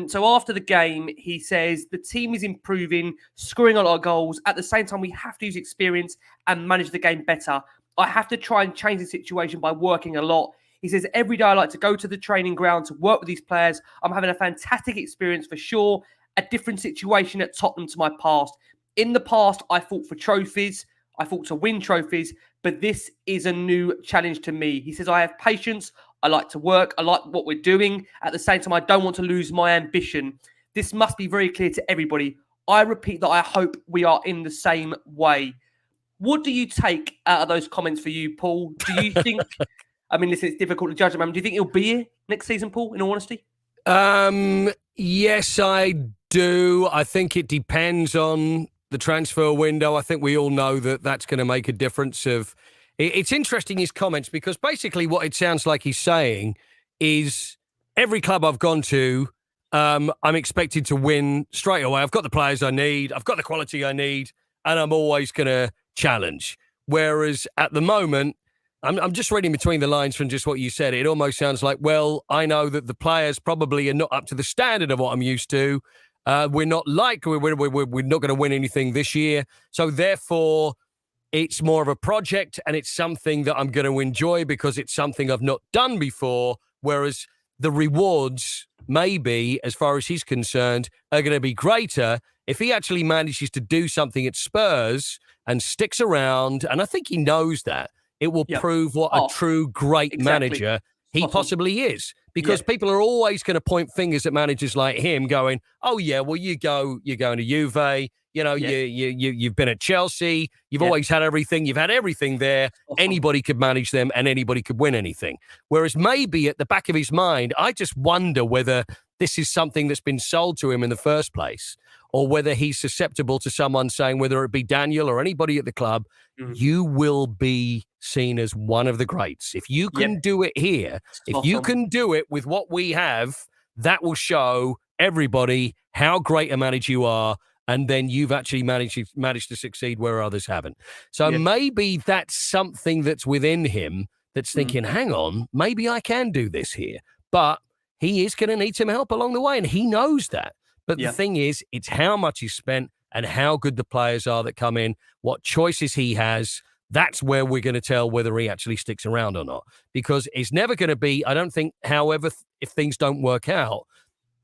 So after the game, he says, the team is improving, scoring a lot of goals. At the same time, we have to use experience and manage the game better. I have to try and change the situation by working a lot. He says, every day I like to go to the training ground to work with these players. I'm having a fantastic experience for sure. A different situation at Tottenham to my past. In the past, I fought for trophies. I fought to win trophies, but this is a new challenge to me. He says, I have patience. I like to work. I like what we're doing. At the same time, I don't want to lose my ambition. This must be very clear to everybody. I repeat that I hope we are in the same way. What do you take out of those comments for you, Paul? Do you think, I mean, listen, it's difficult to judge, man. Do you think he'll be here next season, Paul, in all honesty? Yes, I do. I think it depends on the transfer window. I think we all know that that's going to make a difference. It's interesting, his comments, because basically what it sounds like he's saying is every club I've gone to, I'm expected to win straight away. I've got the players I need. I've got the quality I need, and I'm always going to challenge. Whereas at the moment, I'm just reading between the lines from just what you said. It almost sounds like, well, I know that the players probably are not up to the standard of what I'm used to. We're not going to win anything this year. So therefore, it's more of a project, and it's something that I'm going to enjoy because it's something I've not done before. Whereas the rewards, maybe, as far as he's concerned, are going to be greater if he actually manages to do something at Spurs and sticks around. And I think he knows that. It will prove what a true great manager he possibly is. Because people are always going to point fingers at managers like him going, oh, yeah, well, you're going to Juve. You've been at Chelsea. You've always had everything. You've had everything there. Anybody could manage them and anybody could win anything. Whereas maybe at the back of his mind, I just wonder whether this is something that's been sold to him in the first place, or whether he's susceptible to someone saying, whether it be Daniel or anybody at the club, you will be seen as one of the greats. If you can do it here, if you can do it with what we have, that will show everybody how great a manager you are. And then you've actually managed to succeed where others haven't. So maybe that's something that's within him that's thinking, hang on, maybe I can do this here. But he is going to need some help along the way, and he knows that. But the thing is, it's how much he's spent and how good the players are that come in, what choices he has. That's where we're going to tell whether he actually sticks around or not. Because it's never going to be, I don't think, however, if things don't work out,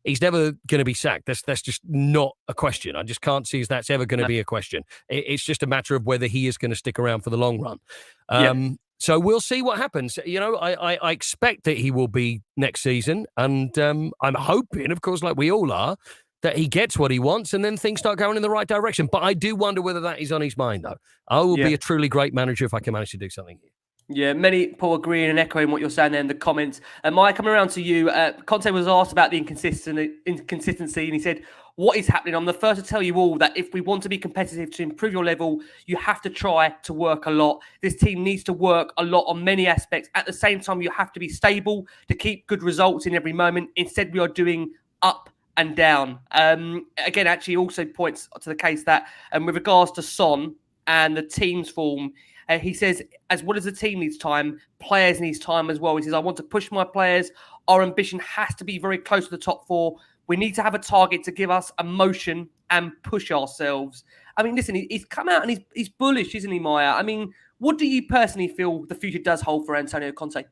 he's never going to be sacked. That's just not a question. I just can't see as that's ever going to be a question. It's just a matter of whether he is going to stick around for the long run. So we'll see what happens. You know, I expect that he will be next season. And I'm hoping, of course, like we all are, that he gets what he wants and then things start going in the right direction. But I do wonder whether that is on his mind, though. I will be a truly great manager if I can manage to do something here. Yeah, many people agreeing and echoing what you're saying there in the comments. Mike, coming around to you, Conte was asked about the inconsistency, and he said, what is happening? I'm the first to tell you all that if we want to be competitive to improve your level, you have to try to work a lot. This team needs to work a lot on many aspects. At the same time, you have to be stable to keep good results in every moment. Instead, we are doing up and down. Again, actually also points to the case that with regards to Son and the team's form, he says, as well as the team needs time, players needs time as well. He says, I want to push my players. Our ambition has to be very close to the top four. We need to have a target to give us emotion and push ourselves. I mean, listen, he's come out and he's bullish, isn't he, Maya? I mean, what do you personally feel the future does hold for Antonio Conte?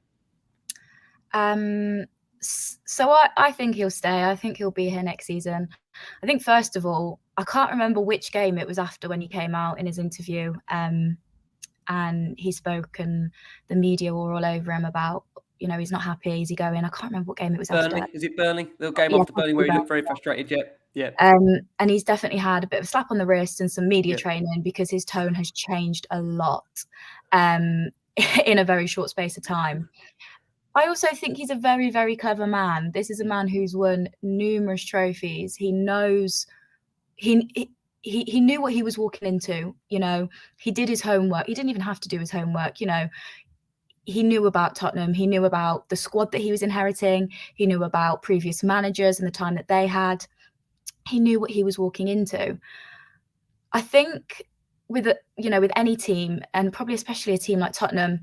So I think he'll stay. I think he'll be here next season. I think, first of all, I can't remember which game it was after when he came out in his interview. And he spoke and the media were all over him about, you know, he's not happy. Is he going? I can't remember what game it was Burnley. after. Is it Burnley? The game after Burnley where he looked very frustrated. Yeah. And he's definitely had a bit of a slap on the wrist and some media training because his tone has changed a lot in a very short space of time. I also think he's a very, very clever man. This is a man who's won numerous trophies. He knows he knew what he was walking into. You know, he did his homework. He didn't even have to do his homework. You know, he knew about Tottenham. He knew about the squad that he was inheriting. He knew about previous managers and the time that they had. He knew what he was walking into. I think with any team, and probably especially a team like Tottenham,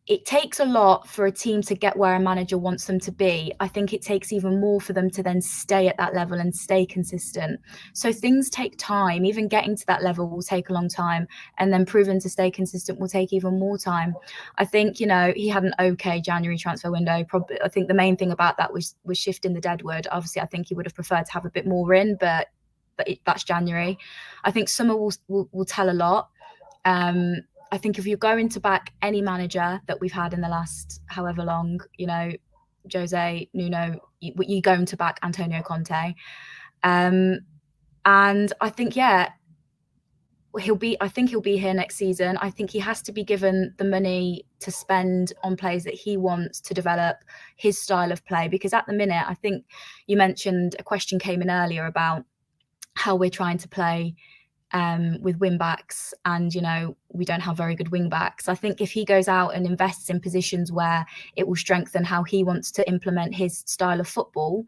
it takes a lot for a team to get where a manager wants them to be. I think it takes even more for them to then stay at that level and stay consistent. So things take time. Even getting to that level will take a long time. And then proving to stay consistent will take even more time. I think, you know, he had an okay January transfer window. Probably, I think the main thing about that was shifting the deadwood. Obviously, I think he would have preferred to have a bit more in, but that's January. I think summer will tell a lot. I think if you're going to back any manager that we've had in the last however long, you know, Jose, Nuno, you're going to back Antonio Conte. And I think, he'll be here next season. I think he has to be given the money to spend on players that he wants to develop his style of play. Because at the minute, I think you mentioned a question came in earlier about how we're trying to play with wing backs, and you know, we don't have very good wing backs. I think if he goes out and invests in positions where it will strengthen how he wants to implement his style of football,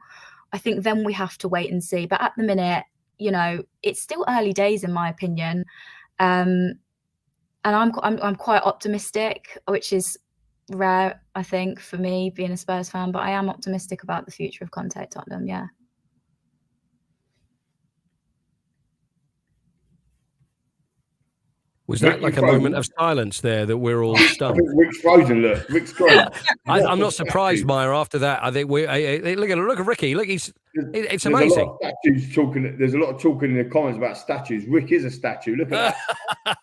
I think then we have to wait and see. But at the minute, you know, it's still early days in my opinion, and I'm quite optimistic, which is rare, I think, for me being a Spurs fan. But I am optimistic about the future of Conte at Tottenham. Yeah. Was that like a moment of silence there that we're all stunned? I think Rick's frozen. Look, Rick's frozen. I'm not surprised, Maya. After that, I think look at Ricky. Look, it's amazing. There's a lot of talking in the comments about statues. Rick is a statue. Look at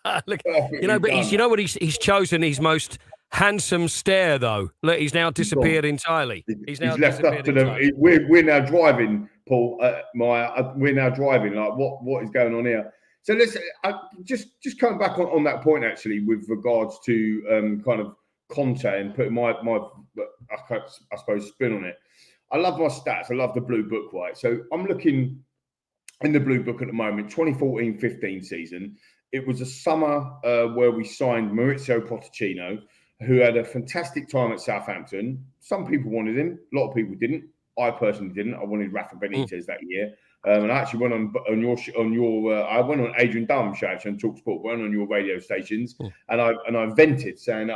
that. Look, you know, but you know what he's chosen his most handsome stare though. Look, he's now disappeared entirely. He's left up to the. We're now driving, Paul. Maya. We're now driving. Like what is going on here? So let's just coming back on that point actually with regards to kind of Conte and putting my I suppose spin on it. I love my stats. I love the blue book, right? So I'm looking in the blue book at the moment, 2014-15 season. It was a summer where we signed Maurizio Pochettino, who had a fantastic time at Southampton. Some people wanted him. A lot of people didn't. I personally didn't. I wanted Rafa Benitez that year. And I actually went on your I went on Adrian Dunham's show actually on TalkSport, went on your radio stations, and I vented saying,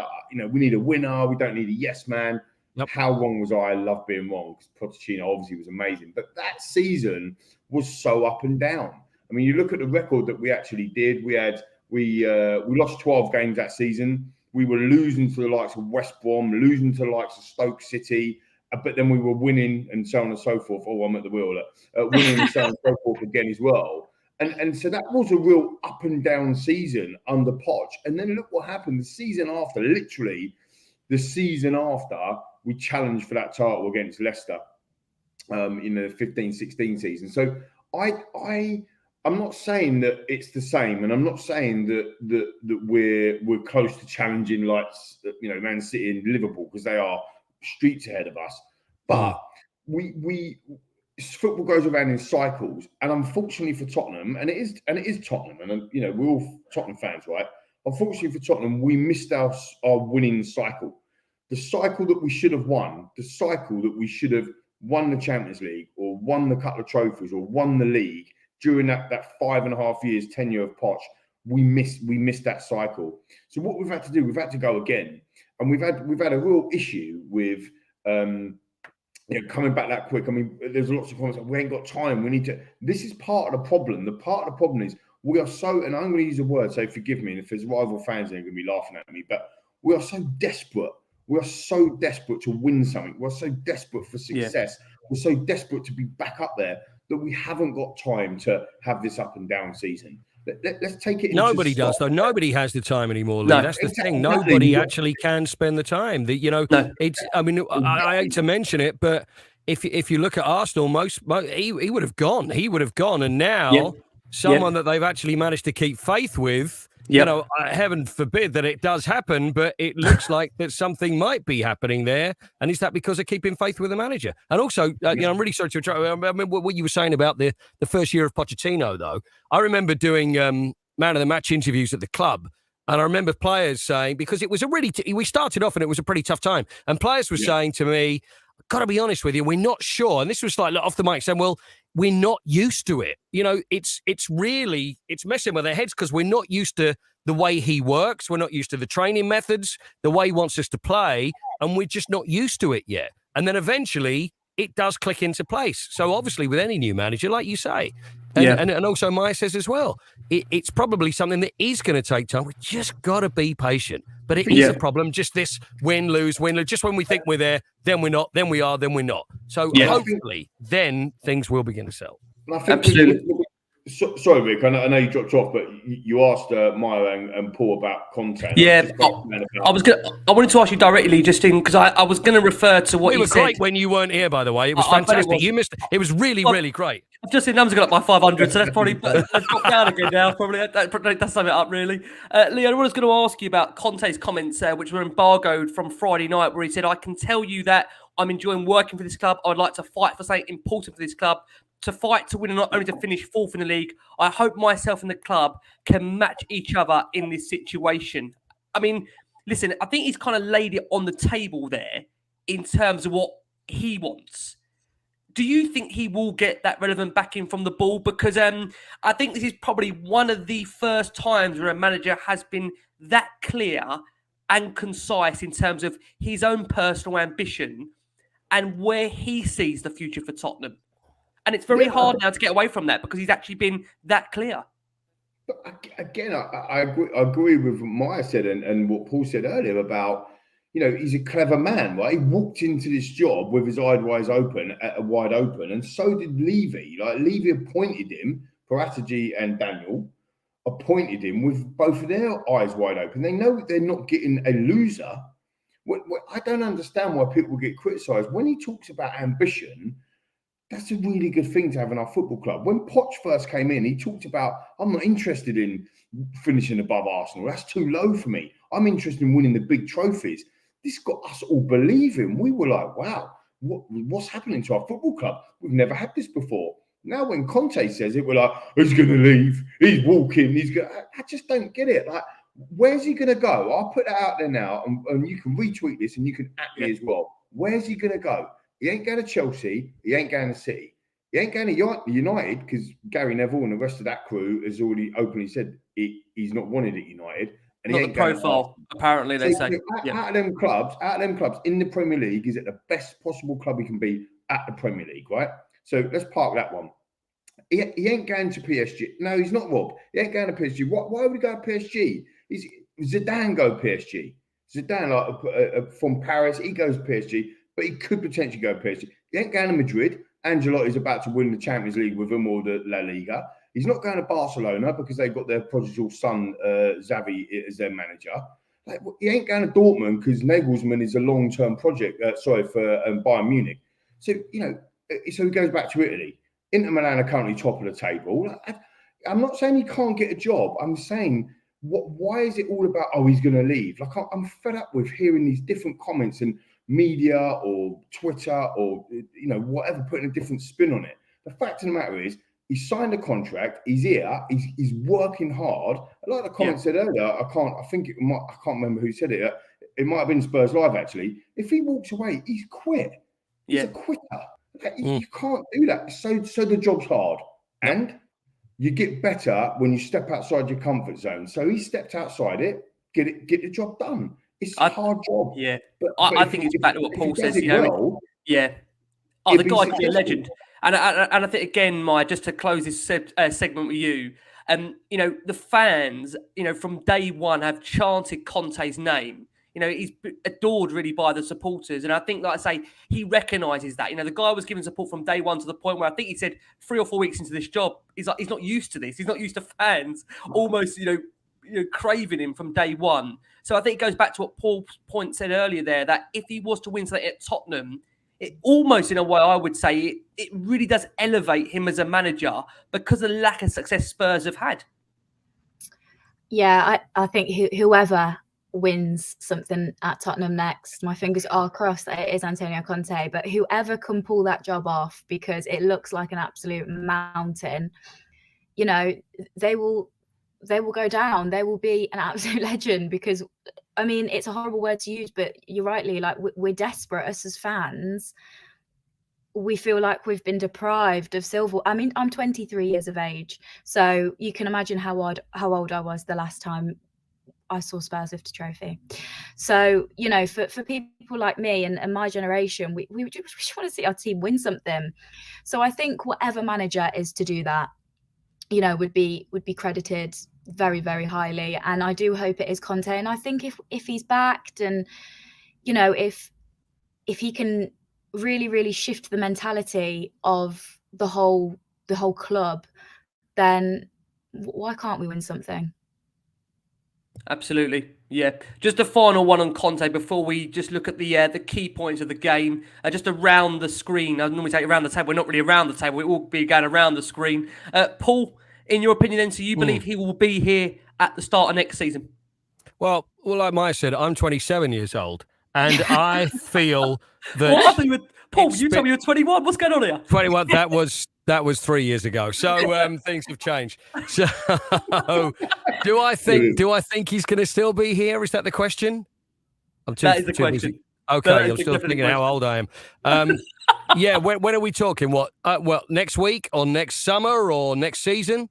we need a winner, we don't need a yes man. Yep. How wrong was I? I love being wrong because Pochettino obviously was amazing, but that season was so up and down. I mean, you look at the record that we actually did. We lost 12 games that season. We were losing to the likes of West Brom, losing to the likes of Stoke City. But then we were winning and so on and so forth. Oh, I'm at the wheel. Winning and so on and so forth again as well. And so that was a real up and down season under Poch. And then look what happened the season after. Literally, the season after, we challenged for that title against Leicester in the 15-16 season. So I'm not saying that it's the same, and I'm not saying that we're close to challenging like Man City and Liverpool because they are streets ahead of us, but football goes around in cycles, and unfortunately for Tottenham, and it is Tottenham, and we're all Tottenham fans, right? Unfortunately for Tottenham, we missed our winning cycle, the cycle that we should have won, the cycle that we should have won the Champions League or won the couple of trophies or won the league during that 5.5 years tenure of Poch. We missed that cycle. So what we've had to do, we've had to go again. And we've had a real issue with coming back that quick. I mean, there's lots of comments like, we ain't got time. We need to. This is part of the problem. The part of the problem is we are so, and I'm going to use a word, so forgive me, and if there's rival fans, they're going to be laughing at me, but we are so desperate. We are so desperate to win something. We're so desperate for success. Yeah. We're so desperate to be back up there that we haven't got time to have this up and down season. Let's take it. Nobody does, though. Nobody has the time anymore, Lee. No, that's the thing. Nobody actually can spend the time. It's. I mean, I hate to mention it, but if you look at Arsenal, he would have gone. He would have gone, and now someone that they've actually managed to keep faith with. Yep. Heaven forbid that it does happen, but it looks like that something might be happening there. And is that because of keeping faith with the manager? And also, I'm really sorry to interrupt. I remember what you were saying about the first year of Pochettino, though. I remember doing man of the match interviews at the club. And I remember players saying, because it was we started off and it was a pretty tough time. And players were saying to me, got to be honest with you, we're not sure. And this was like off the mic saying, well, we're not used to it. It's messing with their heads because we're not used to the way he works. We're not used to the training methods, the way he wants us to play, and we're just not used to it yet. And then eventually it does click into place. So obviously with any new manager, like you say, and also Maya says as well, it's probably something that is going to take time. We just got to be patient. But it is a problem, just this win, lose, win, lose. Just when we think we're there, then we're not, then we are, then we're not. So hopefully then things will begin to sell. Absolutely. Sorry, Rick, I know you dropped off, but you asked Maya and Paul about Conte. Yeah, I wanted to ask you directly, Justine, because I was going to refer to what you said. It was great when you weren't here, by the way. It was fantastic. You missed it. It was really, really great. I've just seen numbers got up by 500, so that's probably dropped down again now. Probably that's sum it up, really. Leo, I was going to ask you about Conte's comments, which were embargoed from Friday night, where he said, "I can tell you that I'm enjoying working for this club. I'd like to fight for something important for this club. To fight to win and not only to finish fourth in the league. I hope myself and the club can match each other in this situation." I mean, listen, I think he's kind of laid it on the table there in terms of what he wants. Do you think he will get that relevant backing from the ball? Because I think this is probably one of the first times where a manager has been that clear and concise in terms of his own personal ambition and where he sees the future for Tottenham. And it's very hard now to get away from that because he's actually been that clear. But again, I agree with what Maya said and what Paul said earlier about, he's a clever man, right? He walked into this job with his eyes wide open, and so did Levy. Like Levy appointed him, Paratici and Daniel appointed him with both of their eyes wide open. They know they're not getting a loser. I don't understand why people get criticised. When he talks about ambition, that's a really good thing to have in our football club. When Poch first came in, he talked about, I'm not interested in finishing above Arsenal. That's too low for me. I'm interested in winning the big trophies. This got us all believing. We were like, wow, what's happening to our football club? We've never had this before. Now when Conte says it, we're like, he's going to leave. He's walking. I just don't get it. Like, where's he going to go? I'll put that out there now, and you can retweet this and you can at me as well. Where's he going to go? He ain't going to Chelsea. He ain't going to City. He ain't going to United because Gary Neville and the rest of that crew has already openly said he's not wanted at United. And Not he the ain't going profile, apparently, they say. Out of them clubs in the Premier League, is it the best possible club he can be at the Premier League, right? So let's park that one. He ain't going to PSG. No, he's not, Rob. He ain't going to PSG. Why would he go to PSG? Zidane go PSG. Zidane, from Paris, he goes to PSG, but he could potentially go to PSG. He ain't going to Madrid. Ancelotti's about to win the Champions League with him or the La Liga. He's not going to Barcelona because they've got their prodigal son, Xavi, as their manager. Like, he ain't going to Dortmund because Nagelsmann is a long-term project, for Bayern Munich. So, so he goes back to Italy. Inter Milan are currently top of the table. I'm not saying he can't get a job. I'm saying, why is it all about, he's going to leave? Like, I'm fed up with hearing these different comments and media or Twitter or, whatever, putting a different spin on it. The fact of the matter is, he signed a contract. He's here. He's working hard. Like the comment said earlier, I can't remember who said it. It might have been Spurs Live, actually. If he walks away, he's quit. He's a quitter. You can't do that. So the job's hard. And you get better when you step outside your comfort zone. So he stepped outside it, get the job done. It's a hard job. Yeah. But I think it's back to what Paul says, the guy could be a legend. And I think, again, just to close this segment with you, the fans, from day one have chanted Conte's name. He's adored really by the supporters. And I think, like I say, he recognises that. The guy was given support from day one to the point where I think he said 3 or 4 weeks into this job, he's not used to this. He's not used to fans almost, craving him from day one. So I think it goes back to what Paul's point said earlier there, that if he was to win something at Tottenham, it almost, in a way, I would say, it really does elevate him as a manager because of the lack of success Spurs have had. Yeah, I think whoever wins something at Tottenham next, my fingers are crossed that it is Antonio Conte, but whoever can pull that job off, because it looks like an absolute mountain, they will go down. They will be an absolute legend because, I mean, it's a horrible word to use, but you're rightly, like, we're desperate. Us as fans, we feel like we've been deprived of silver. I mean, I'm 23 years of age, so you can imagine how old I was the last time I saw Spurs lift a trophy. So, for people like me and my generation, we just want to see our team win something. So I think whatever manager is to do that, would be credited very, very highly. And I do hope it is Conte. And I think if he's backed and, if he can really, really shift the mentality of the whole club, then why can't we win something? Absolutely. Yeah. Just a final one on Conte before we just look at the key points of the game, just around the screen. I normally say around the table. We're not really around the table. It will be going around the screen. Paul, in your opinion, then, so you believe he will be here at the start of next season? Well, like Maya said, I'm 27 years old, and I feel that... What happened with... Paul, you told me you were 21. What's going on here? 21, that was 3 years ago. So things have changed. So do I think he's going to still be here? Is that the question? That is the question. Busy. Okay, I'm still thinking how old I am. Yeah, when are we talking? What? Next week or next summer or next season?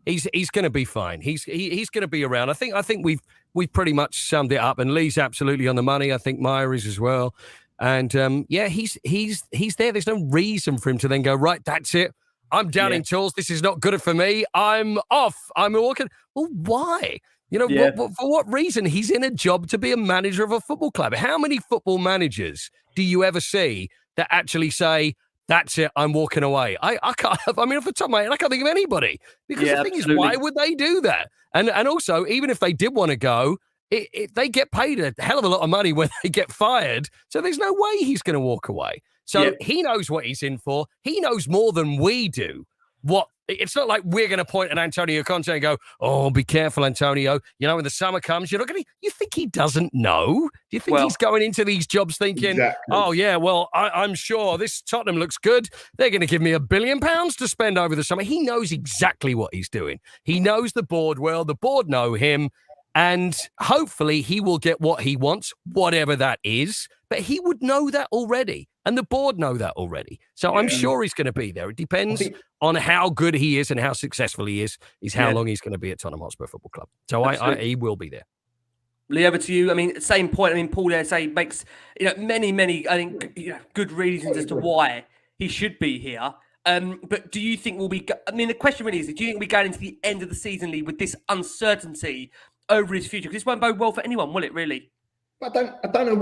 He's going to be fine. He's going to be around. I think we've pretty much summed it up, and Lee's absolutely on the money. I think Meyer is as well. And he's there. There's no reason for him to then go, right, that's it. I'm down in tools. This is not good for me. I'm off. I'm walking. Well, why? For what reason? He's in a job to be a manager of a football club. How many football managers do you ever see that actually say, that's it, I'm walking away? I can't. I mean, off the top of my head, I can't think of anybody. Because the thing is, why would they do that? And also, even if they did want to go, they get paid a hell of a lot of money when they get fired. So there's no way he's going to walk away. So he knows what he's in for. He knows more than we do. It's not like we're going to point at Antonio Conte and go, oh, be careful, Antonio. When the summer comes, you're not going to... You think he doesn't know? Do you think he's going into these jobs thinking, oh, yeah, well, I'm sure this Tottenham looks good. They're going to give me £1 billion to spend over the summer. He knows exactly what he's doing. He knows the board well. The board know him. And hopefully he will get what he wants, whatever that is, But he would know that already, and the board know that already. So I'm sure he's going to be there. It depends on how good he is and how successful he is how long he's going to be at Tottenham Hotspur Football Club. So he will be there. Lee, over to you. I mean, same point. I mean, Paul there makes many. I think good reasons as to why he should be here. But do you think we'll be? I mean, the question really is: do you think we'll be going into the end of the season, Lee, with this uncertainty over his future? Because this won't bode well for anyone, will it? Really? I don't know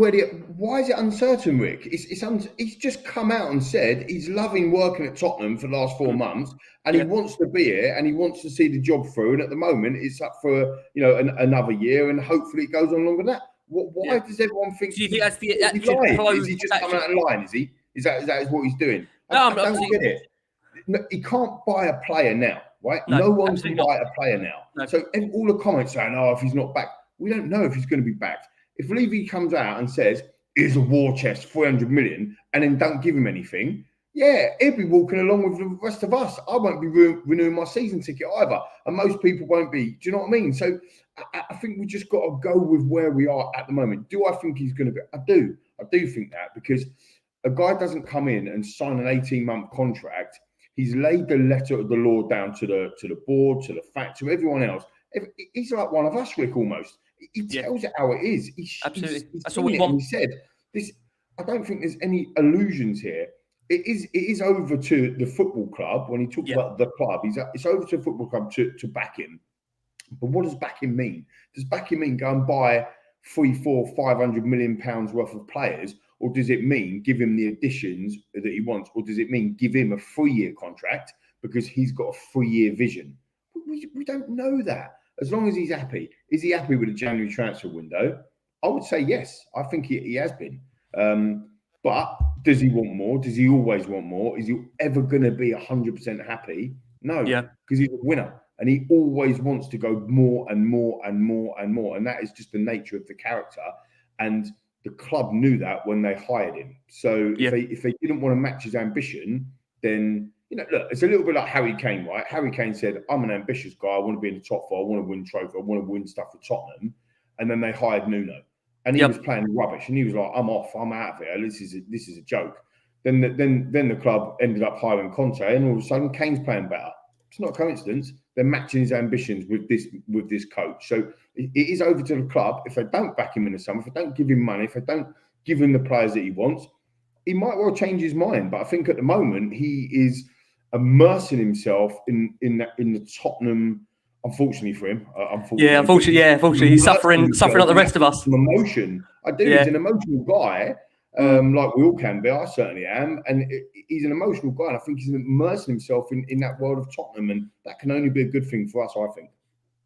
why is it uncertain, Rick? He's just come out and said he's loving working at Tottenham for the last 4 months, and he wants to be here, and he wants to see the job through. And at the moment, it's up for another year, and hopefully it goes on longer than that. Why does everyone think? Do you think that's the? Is he just coming out of line? Is he? Is that what he's doing? I don't get it. No, he can't buy a player now, right? No one can buy a player now. No. So all the comments saying, "Oh, if he's not back, we don't know if he's going to be back." If Levy comes out and says, here's a war chest, 300 million, and then don't give him anything, he'll be walking along with the rest of us. I won't be renewing my season ticket either. And most people won't be. Do you know what I mean? So I think we just got to go with where we are at the moment. Do I think he's going to be? I do. I do think that, because a guy doesn't come in and sign an 18-month contract. He's laid the letter of the law down to the board, to the to everyone else. He's like one of us, Rick, almost. He tells it how it is. Absolutely. That's what we want. He said this. I don't think there's any illusions here. It is over to the football club. When he talks about the club, it's over to the football club to back him. But what does back him mean? Does back him mean go and buy 500 million pounds worth of players, or does it mean give him the additions that he wants, or does it mean give him a 3-year contract because he's got a 3-year vision? We don't know that. As long as he's happy. Is he happy with the January transfer window? I would say yes. I think he has been. But does he want more? Does he always want more? Is he ever going to be 100% happy? No. Because he's a winner. And he always wants to go more and more and more and more. And that is just the nature of the character. And the club knew that when they hired him. So if they didn't want to match his ambition, then... look, it's a little bit like Harry Kane, right? Harry Kane said, I'm an ambitious guy. I want to be in the top 4. I want to win trophy. I want to win stuff for Tottenham. And then they hired Nuno. And he was playing rubbish. And he was like, I'm off. I'm out of here. This is a joke. Then the club ended up hiring Conte. And all of a sudden, Kane's playing better. It's not a coincidence. They're matching his ambitions with this coach. So it is over to the club. If they don't back him in the summer, if they don't give him money, if they don't give him the players that he wants, he might well change his mind. But I think at the moment, he is immersing himself in the Tottenham, unfortunately for him. Unfortunately, he's suffering like the rest of us. Some emotion. I do. He's an emotional guy, like we all can be. I certainly am, and he's an emotional guy. And I think he's immersing himself in that world of Tottenham, and that can only be a good thing for us, I think.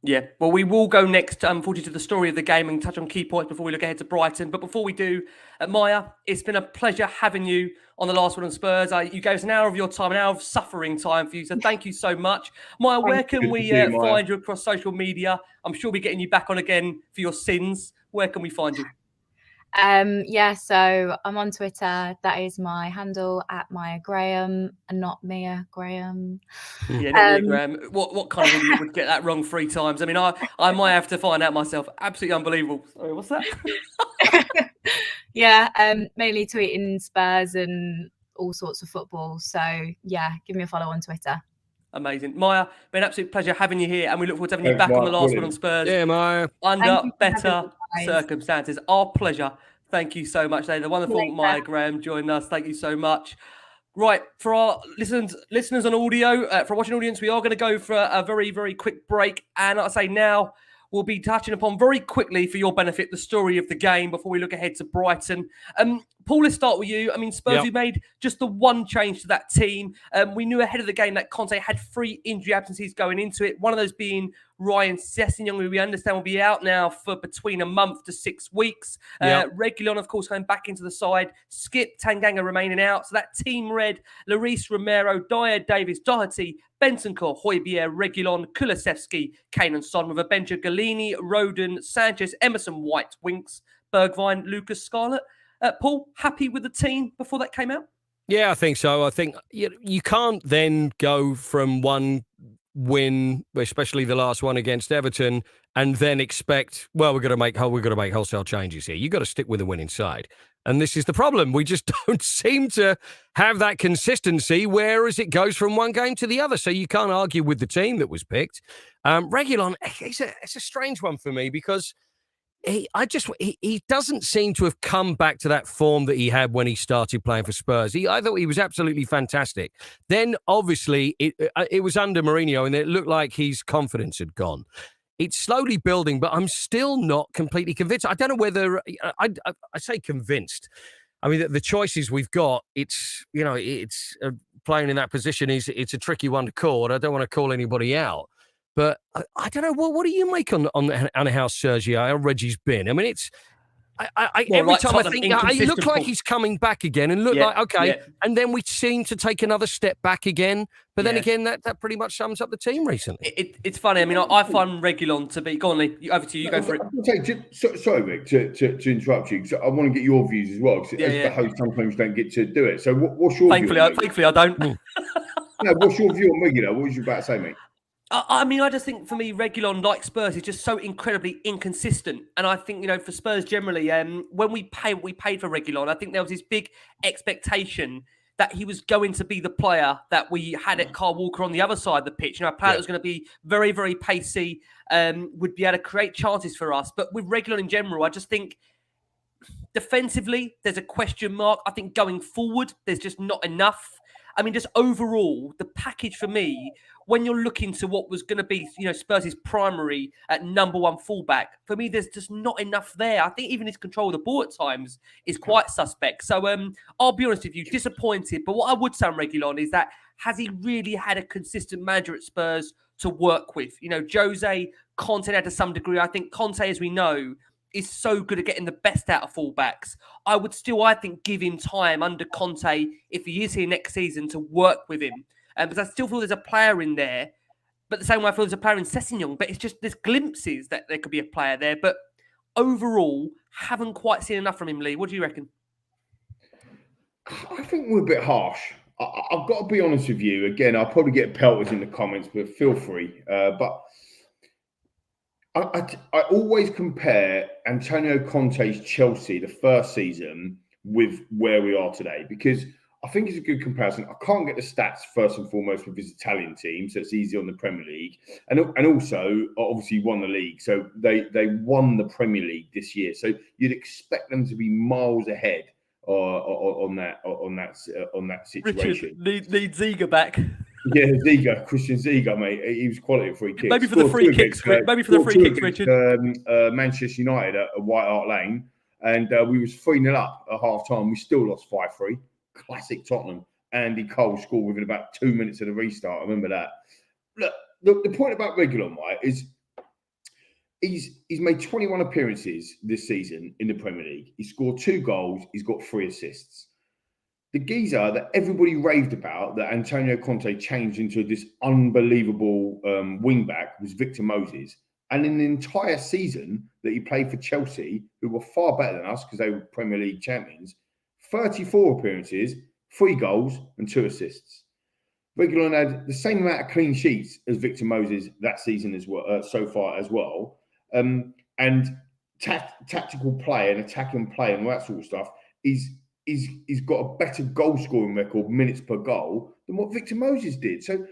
Yeah, well, we will go next, unfortunately, to the story of the game and touch on key points before we look ahead to Brighton. But before we do, Maya, it's been a pleasure having you on the Last Word on Spurs. You gave us an hour of your time, an hour of suffering time for you. So thank you so much. Maya, where can we find you across social media? I'm sure we'll be getting you back on again for your sins. Where can we find you? So I'm on Twitter. That is my handle at Maya Graham, and not Mia Graham. Yeah, not Mia Graham. What kind of idiot would get that wrong 3 times? I mean, I might have to find out myself. Absolutely unbelievable. Sorry, what's that? Mainly tweeting Spurs and all sorts of football. So give me a follow on Twitter. Amazing. Maya, been an absolute pleasure having you here, and we look forward to having you back on the Last Word on Spurs. Yeah, Maya. Under better circumstances. Our pleasure. Thank you so much, the wonderful Maya Graham joining us. Thank you so much. Right, for our listeners on audio, for our watching audience, we are going to go for a very, very quick break. And like I say, now we'll be touching upon very quickly for your benefit the story of the game before we look ahead to Brighton. Paul, let's start with you. I mean, Spurs, we made just the one change to that team. We knew ahead of the game that Conte had 3 injury absences going into it. One of those being Ryan Sessegnon, who we understand will be out now for between a month to 6 weeks. Reguilon, of course, going back into the side. Skip Tanganga remaining out. So that team read Lloris, Romero, Dyer, Davis, Doherty, Bentancur, Højbjerg, Reguilon, Kulusevski, Kane and Son, with a bench of Galini, Roden, Sanchez, Emerson, White, Winks, Bergwijn, Lucas, Scarlett. Paul, happy with the team before that came out? Yeah, I think so. I think you can't then go from one win, especially the last one against Everton, and then expect, well, we're going to make wholesale changes here. You've got to stick with the winning side. And this is the problem. We just don't seem to have that consistency, whereas it goes from one game to the other. So you can't argue with the team that was picked. Reguilon, it's a strange one for me because he doesn't seem to have come back to that form that he had when he started playing for Spurs. I thought he was absolutely fantastic. Then, obviously, it was under Mourinho, and it looked like his confidence had gone. It's slowly building, but I'm still not completely convinced. I don't know whether I say convinced. I mean, the choices we've got, it's playing in that position it's a tricky one to call. And I don't want to call anybody out, but I don't know. What do you make on how Sergio Reggie's been? I mean, it's. Every time I think he looks like he's coming back again and and then we seem to take another step back again. But then again, that pretty much sums up the team recently. It's funny. I mean, I find Reguilon to be... Go on, Lee. Over to you. You go for it. Sorry, Rick, to interrupt you, because I want to get your views as well, because the host sometimes don't get to do it. So what's your view? Thankfully, I don't. No, what's your view on Reguilon? What was you about to say, mate? I mean, I just think for me, Reguilon, like Spurs, is just so incredibly inconsistent. And I think, for Spurs generally, when we paid for Reguilon, I think there was this big expectation that he was going to be the player that we had at Kyle Walker on the other side of the pitch. A player that was going to be very, very pacey, would be able to create chances for us. But with Reguilon in general, I just think defensively, there's a question mark. I think going forward, there's just not enough. I mean, just overall, the package for me, when you're looking to what was going to be, Spurs' primary at number one fullback, for me, there's just not enough there. I think even his control of the ball at times is quite suspect. So I'll be honest with you, disappointed. But what I would say on Reguilon is that, has he really had a consistent manager at Spurs to work with? Jose, Conte had to some degree. I think Conte, as we know, is so good at getting the best out of fullbacks. I would still, I think, give him time under Conte, if he is here next season, to work with him. Because I still feel there's a player in there, but the same way I feel there's a player in Sessegnon. But it's just, there's glimpses that there could be a player there. But overall, haven't quite seen enough from him, Lee. What do you reckon? I think we're a bit harsh. I've got to be honest with you. Again, I'll probably get pelters in the comments, but feel free. But I always compare Antonio Conte's Chelsea the first season with where we are today, because I think it's a good comparison. I can't get the stats first and foremost with his Italian team, so it's easy on the Premier League. And also, obviously, won the league. So they won the Premier League this year. So you'd expect them to be miles ahead on that situation. Richard, need Ziga back. Yeah, Ziga, Christian Ziga, mate. He was quality at free kicks. Maybe for the free kicks, Richard. Manchester United at White Hart Lane, and we was 3-0 up at half time. We still lost 5-3. Classic Tottenham. Andy Cole scored within about 2 minutes of the restart. I remember that. Look, the point about Reguilon, right, is he's made 21 appearances this season in the Premier League. He scored 2 goals. He's got 3 assists. The geezer that everybody raved about, that Antonio Conte changed into this unbelievable wing-back, was Victor Moses. And in the entire season that he played for Chelsea, who were far better than us because they were Premier League champions, 34 appearances, 3 goals and 2 assists. Reguilon had the same amount of clean sheets as Victor Moses that season as well, so far as well. And tactical play and attacking play and all that sort of stuff, he's got a better goal scoring record, minutes per goal, than what Victor Moses did. So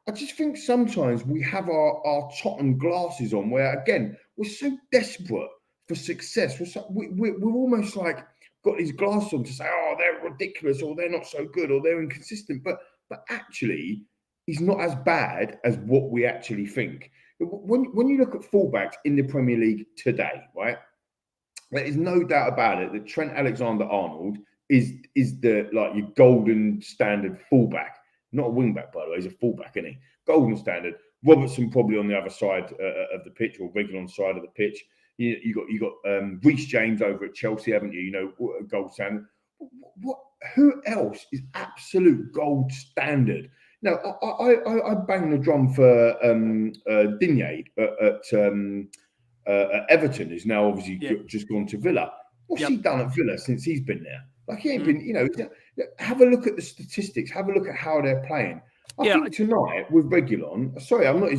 I just think sometimes we have our Tottenham glasses on, where again we're so desperate for success. We're almost like got these glasses on to say, oh, they're ridiculous, or they're not so good, or they're inconsistent. But actually, he's not as bad as what we actually think. When you look at fullbacks in the Premier League today, right, there is no doubt about it that Trent Alexander-Arnold is your golden standard fullback. Not a wingback, by the way. He's a fullback, isn't he? Golden standard. Robertson probably on the other side of the pitch, or Reguilon side of the pitch. You got Reece James over at Chelsea, haven't you? Gold standard. Who else is absolute gold standard? Now, I bang the drum for Digne at Everton, who's now obviously just gone to Villa. What's he done at Villa since he's been there? Like, he ain't been, have a look at the statistics, have a look at how they're playing. I think tonight with Reguilon, sorry, I'm not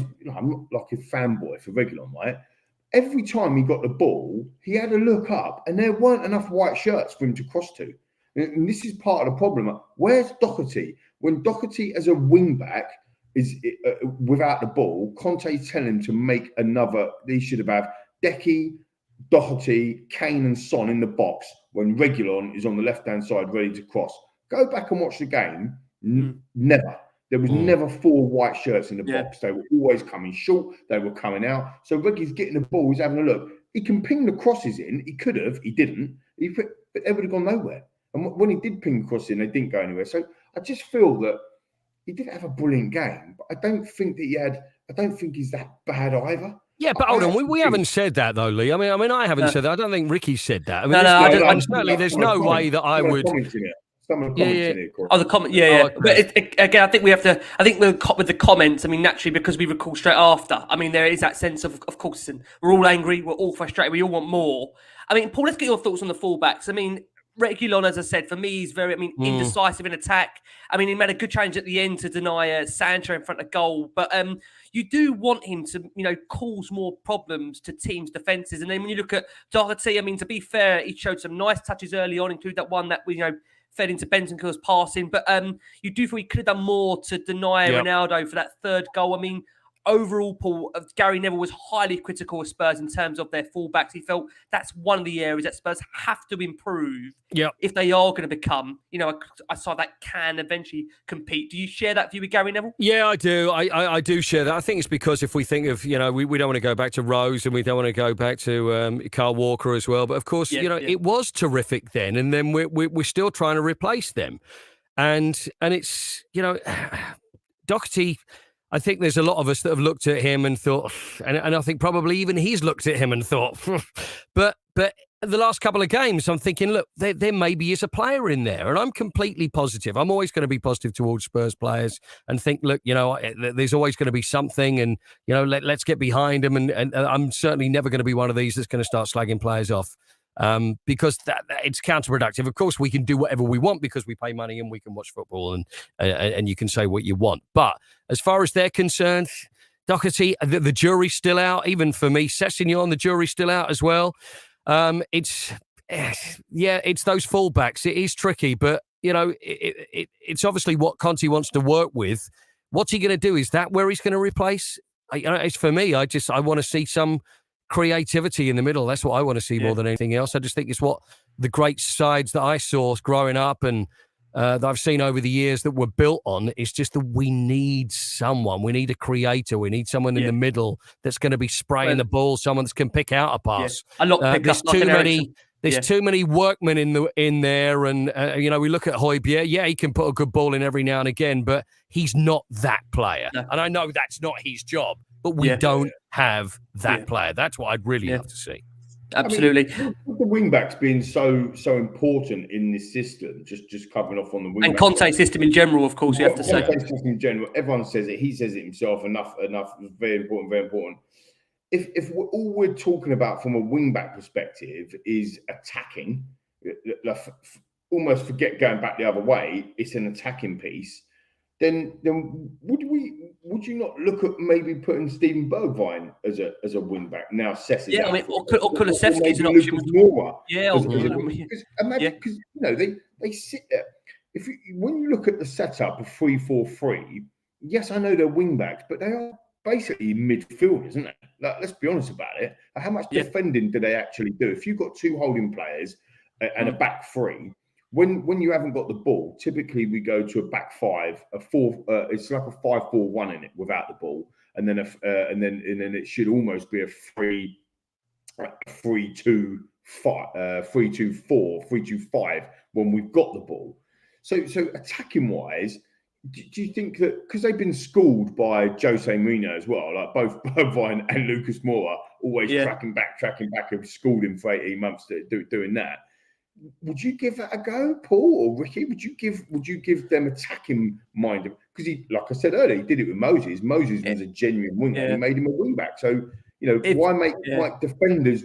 like a fanboy for Reguilon, right? every time he got the ball, he had to look up, and there weren't enough white shirts for him to cross to. And this is part of the problem. Where's Doherty? When Doherty as a wing back is without the ball, Conte's telling him to make another. They should have had Decky, Doherty, Kane and Son in the box when Reguilon is on the left-hand side ready to cross. Go back and watch the game. Never. There was never 4 white shirts in the box. They were always coming short. They were coming out. So Reggie's getting the ball. He's having a look. He can ping the crosses in. He could have. He didn't. But they would have gone nowhere. And when he did ping the crosses in, they didn't go anywhere. So I just feel that he did have a brilliant game. But I don't think he's that bad either. Yeah, but hold on, we haven't said that though, Lee. I mean, I haven't said that. I don't think Ricky said that. I mean, certainly, there's no way that I would. Some of the comments in it. Oh, the comment, yeah. Okay. But again, I think we have to. I think with the comments, I mean, naturally, because we record straight after. I mean, there is that sense of course, we're all angry, we're all frustrated, we all want more. I mean, Paul, let's get your thoughts on the fullbacks. I mean, Reguilon, as I said, for me, he's very, indecisive in attack. I mean, he made a good challenge at the end to deny Sancho in front of goal, but you do want him to, cause more problems to teams' defences. And then when you look at Doherty, I mean, to be fair, he showed some nice touches early on, including that one that we, fed into Bentancur's passing. But you do feel he could have done more to deny Ronaldo for that third goal. I mean, overall, Paul, Gary Neville was highly critical of Spurs in terms of their fullbacks. He felt that's one of the areas that Spurs have to improve if they are going to become, I saw that can eventually compete. Do you share that view with Gary Neville? Yeah, I do. I do share that. I think it's because if we think of, we don't want to go back to Rose and we don't want to go back to Kyle Walker as well. But of course, it was terrific then. And then we're still trying to replace them. And it's, Doherty, I think there's a lot of us that have looked at him and thought, and I think probably even he's looked at him and thought, but the last couple of games, I'm thinking, look, there maybe is a player in there. And I'm completely positive. I'm always going to be positive towards Spurs players and think, look, there's always going to be something and, let's get behind them. And I'm certainly never going to be one of these that's going to start slagging players off. Because it's counterproductive. Of course, we can do whatever we want because we pay money and we can watch football and you can say what you want. But as far as they're concerned, Doherty, the jury's still out. Even for me, Sessegnon, the jury's still out as well. It's those fullbacks. It is tricky, but it's obviously what Conte wants to work with. What's he going to do? Is that where he's going to replace? It's for me. I want to see some creativity in the middle. That's what I want to see more than anything else. I just think it's what the great sides that I saw growing up and that I've seen over the years that were built on. It's just that we need someone. We need a creator. We need someone in the middle that's going to be spraying the ball, someone that can pick out a pass. There's too many workmen in there, and we look at Højbjerg. Yeah, he can put a good ball in every now and again, but he's not that player. No. And I know that's not his job, but we don't have that player. That's what I'd really love to see. Absolutely. I mean, with the wing backs being so important in this system, just covering off on the wing and Conte's system in general, of course, you have to say. Conte's system in general, everyone says it. He says it himself. Enough. Very important. Very important. If all we're talking about from a wing back perspective is attacking, almost forget going back the other way. It's an attacking piece. Then would you not look at maybe putting Steven Bergwijn as a wing back now? Sess's I mean, or Kulusevski's an option. Because they sit there. When you look at the setup of 3-4-3, yes, I know they're wing backs, but they are basically midfield, isn't it? Like, let's be honest about it. How much defending do they actually do? If you've got 2 holding players and a back 3. When you haven't got the ball, typically we go to a back 5, a 4. It's like a 5-4-1 in it without the ball, and then it should almost be a 3-2-5, 3-2-4, 3-2-5 when we've got the ball. So attacking wise, do you think that because they've been schooled by Jose Mourinho as well, like both Bergwijn and Lucas Moura, always tracking back, and schooled him for 18 months doing that? Would you give that a go, Paul or Ricky? Would you give them attacking mind? Because he, like I said earlier, he did it with Moses. Moses was a genuine winger. He made him a wing back. So why make defenders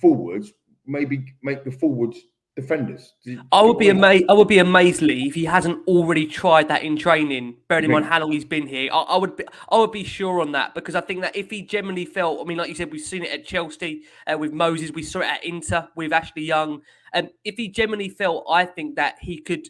forwards? Maybe make the forwards defenders. I would be amazed, Lee, if he hasn't already tried that in training. Bearing in mind how long he's been here, I would be sure on that, because I think that if he genuinely felt, I mean, like you said, we've seen it at Chelsea with Moses, we saw it at Inter with Ashley Young, and if he genuinely felt, I think that he could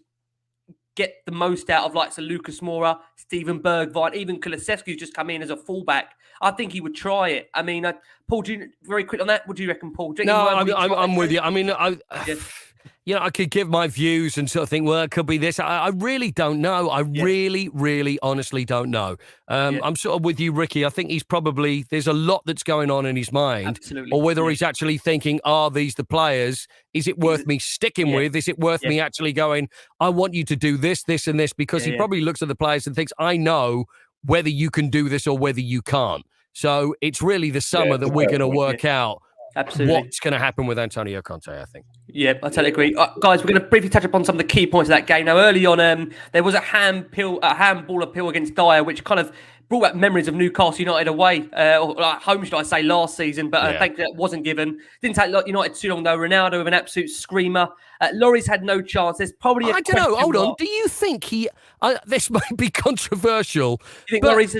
get the most out of likes of Lucas Moura, Steven Bergwijn, even Kulusevski's just come in as a fullback. I think he would try it. I mean, Paul, very quick on that. What do you reckon, Paul? I'm with you. I mean, I could give my views and sort of think, well, it could be this. I really don't know. I really, honestly don't know. I'm sort of with you, Ricky. I think there's a lot that's going on in his mind. Absolutely. Or whether he's actually thinking, are these the players? Is it worth me sticking with? Is it worth me actually going, I want you to do this, this, and this? Because he probably looks at the players and thinks, I know whether you can do this or whether you can't. So it's really the summer that we're going to work out what's going to happen with Antonio Conte, I think. Yeah, I totally agree. Guys, we're going to briefly touch upon some of the key points of that game. Now, early on, there was a handball appeal against Dyer, which kind of brought back memories of Newcastle United away, or home, should I say, last season. But I think that wasn't given. Didn't take United too long, though. Ronaldo with an absolute screamer. Lloris had no chance. There's probably I don't know. Hold on. Do you think this might be controversial? You think Lloris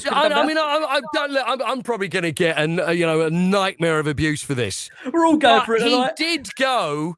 could have done that? I'm probably going to get a nightmare of abuse for this. We're all going for it. He did go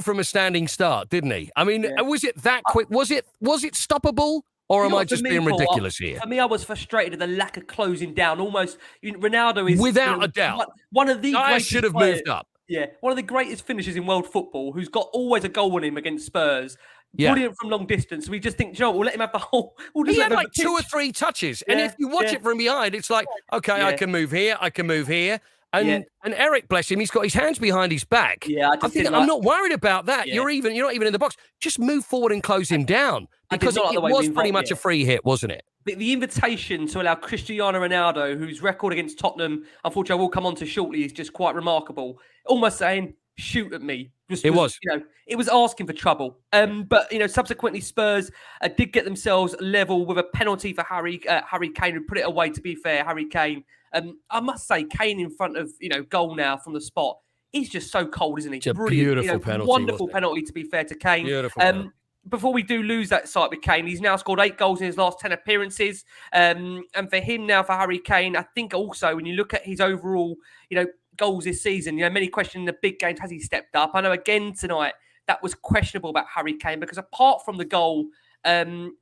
from a standing start, didn't he? I mean, was it that quick? Was it stoppable? Or am I just being ridiculous here? For me, I was frustrated at the lack of closing down. Almost, Ronaldo is without a doubt one of the. I should have moved up. Yeah, one of the greatest finishers in world football, who's got always a goal on him against Spurs. Brilliant from long distance. We just think, Joe, we'll let him have the whole. He had like 2 or 3 touches, and if you watch it from behind, it's like, okay, I can move here, I can move here. And Eric, bless him, he's got his hands behind his back. Yeah, I'm not worried about that. Yeah. You're not even in the box. Just move forward and close him down, because it was pretty much a free hit, wasn't it? The invitation to allow Cristiano Ronaldo, whose record against Tottenham, unfortunately, I will come on to shortly, is just quite remarkable. Almost saying, "Shoot at me." It was asking for trouble. But subsequently, Spurs did get themselves level with a penalty for Harry Kane, who put it away. To be fair, Harry Kane. I must say, Kane in front of goal now from the spot. He's just so cold, isn't he? It's a beautiful penalty. Wonderful penalty, to be fair to Kane. Beautiful. Before we do lose that sight with Kane, he's now scored 8 goals in his last 10 appearances. And for him now, for Harry Kane, I think also when you look at his overall, goals this season, many question in the big games, has he stepped up? I know again tonight that was questionable about Harry Kane, because apart from the goal,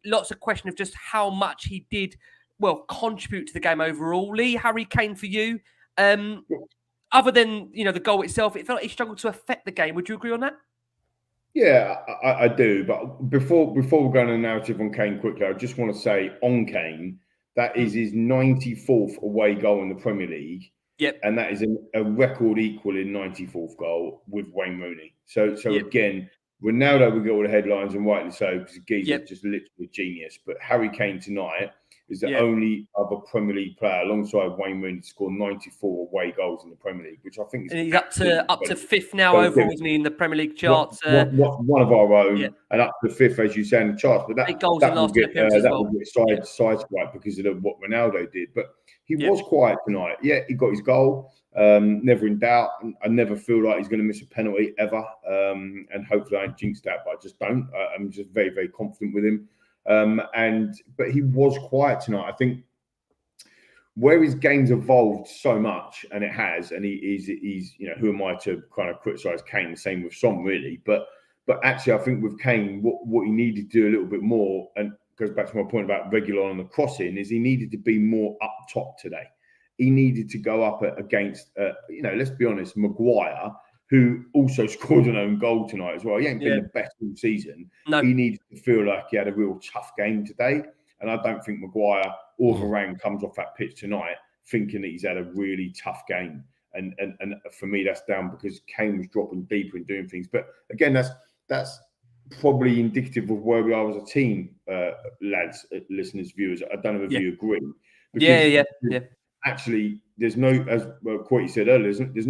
lots of question of just how much he did contribute to the game overall. Lee, Harry Kane for you, other than the goal itself, it felt like he struggled to affect the game. Would you agree on that? Yeah, I do. But before we go on a narrative on Kane quickly, I just want to say on Kane, that is his 94th away goal in the Premier League. Yep. And that is a record equal in 94th goal with Wayne Rooney. So again, Ronaldo will get all the headlines, and rightly so, because he's just literally a genius. But Harry Kane tonight is the only other Premier League player alongside Wayne Rooney to score 94 away goals in the Premier League, which I think is. And he's up to 5th now overall, isn't he, in the Premier League charts? One of our own, and up to 5th, as you say, in the charts. But that 8 goals in last 10 appearances as well. Will get sideswiped because of what Ronaldo did. But he was quiet tonight. Yeah, he got his goal. Never in doubt. I never feel like he's going to miss a penalty ever. And hopefully I ain't jinxed that, but I just don't. I'm just very, very confident with him. But he was quiet tonight. I think where his game's evolved so much, and it has, and he's who am I to kind of criticise Kane? The same with Son, really. But actually, I think with Kane, what he needed to do a little bit more, and goes back to my point about Reguilon on the crossing, is he needed to be more up top today. He needed to go up against, let's be honest, Maguire, who also scored an own goal tonight as well. He ain't been the best all season. No. He needed to feel like he had a real tough game today. And I don't think Maguire or Varane comes off that pitch tonight thinking that he's had a really tough game. And for me, that's down because Kane was dropping deeper and doing things. But again, that's probably indicative of where we are as a team, lads, listeners, viewers. I don't know if you agree. Yeah. Actually, there's no, as Coyte said earlier, there's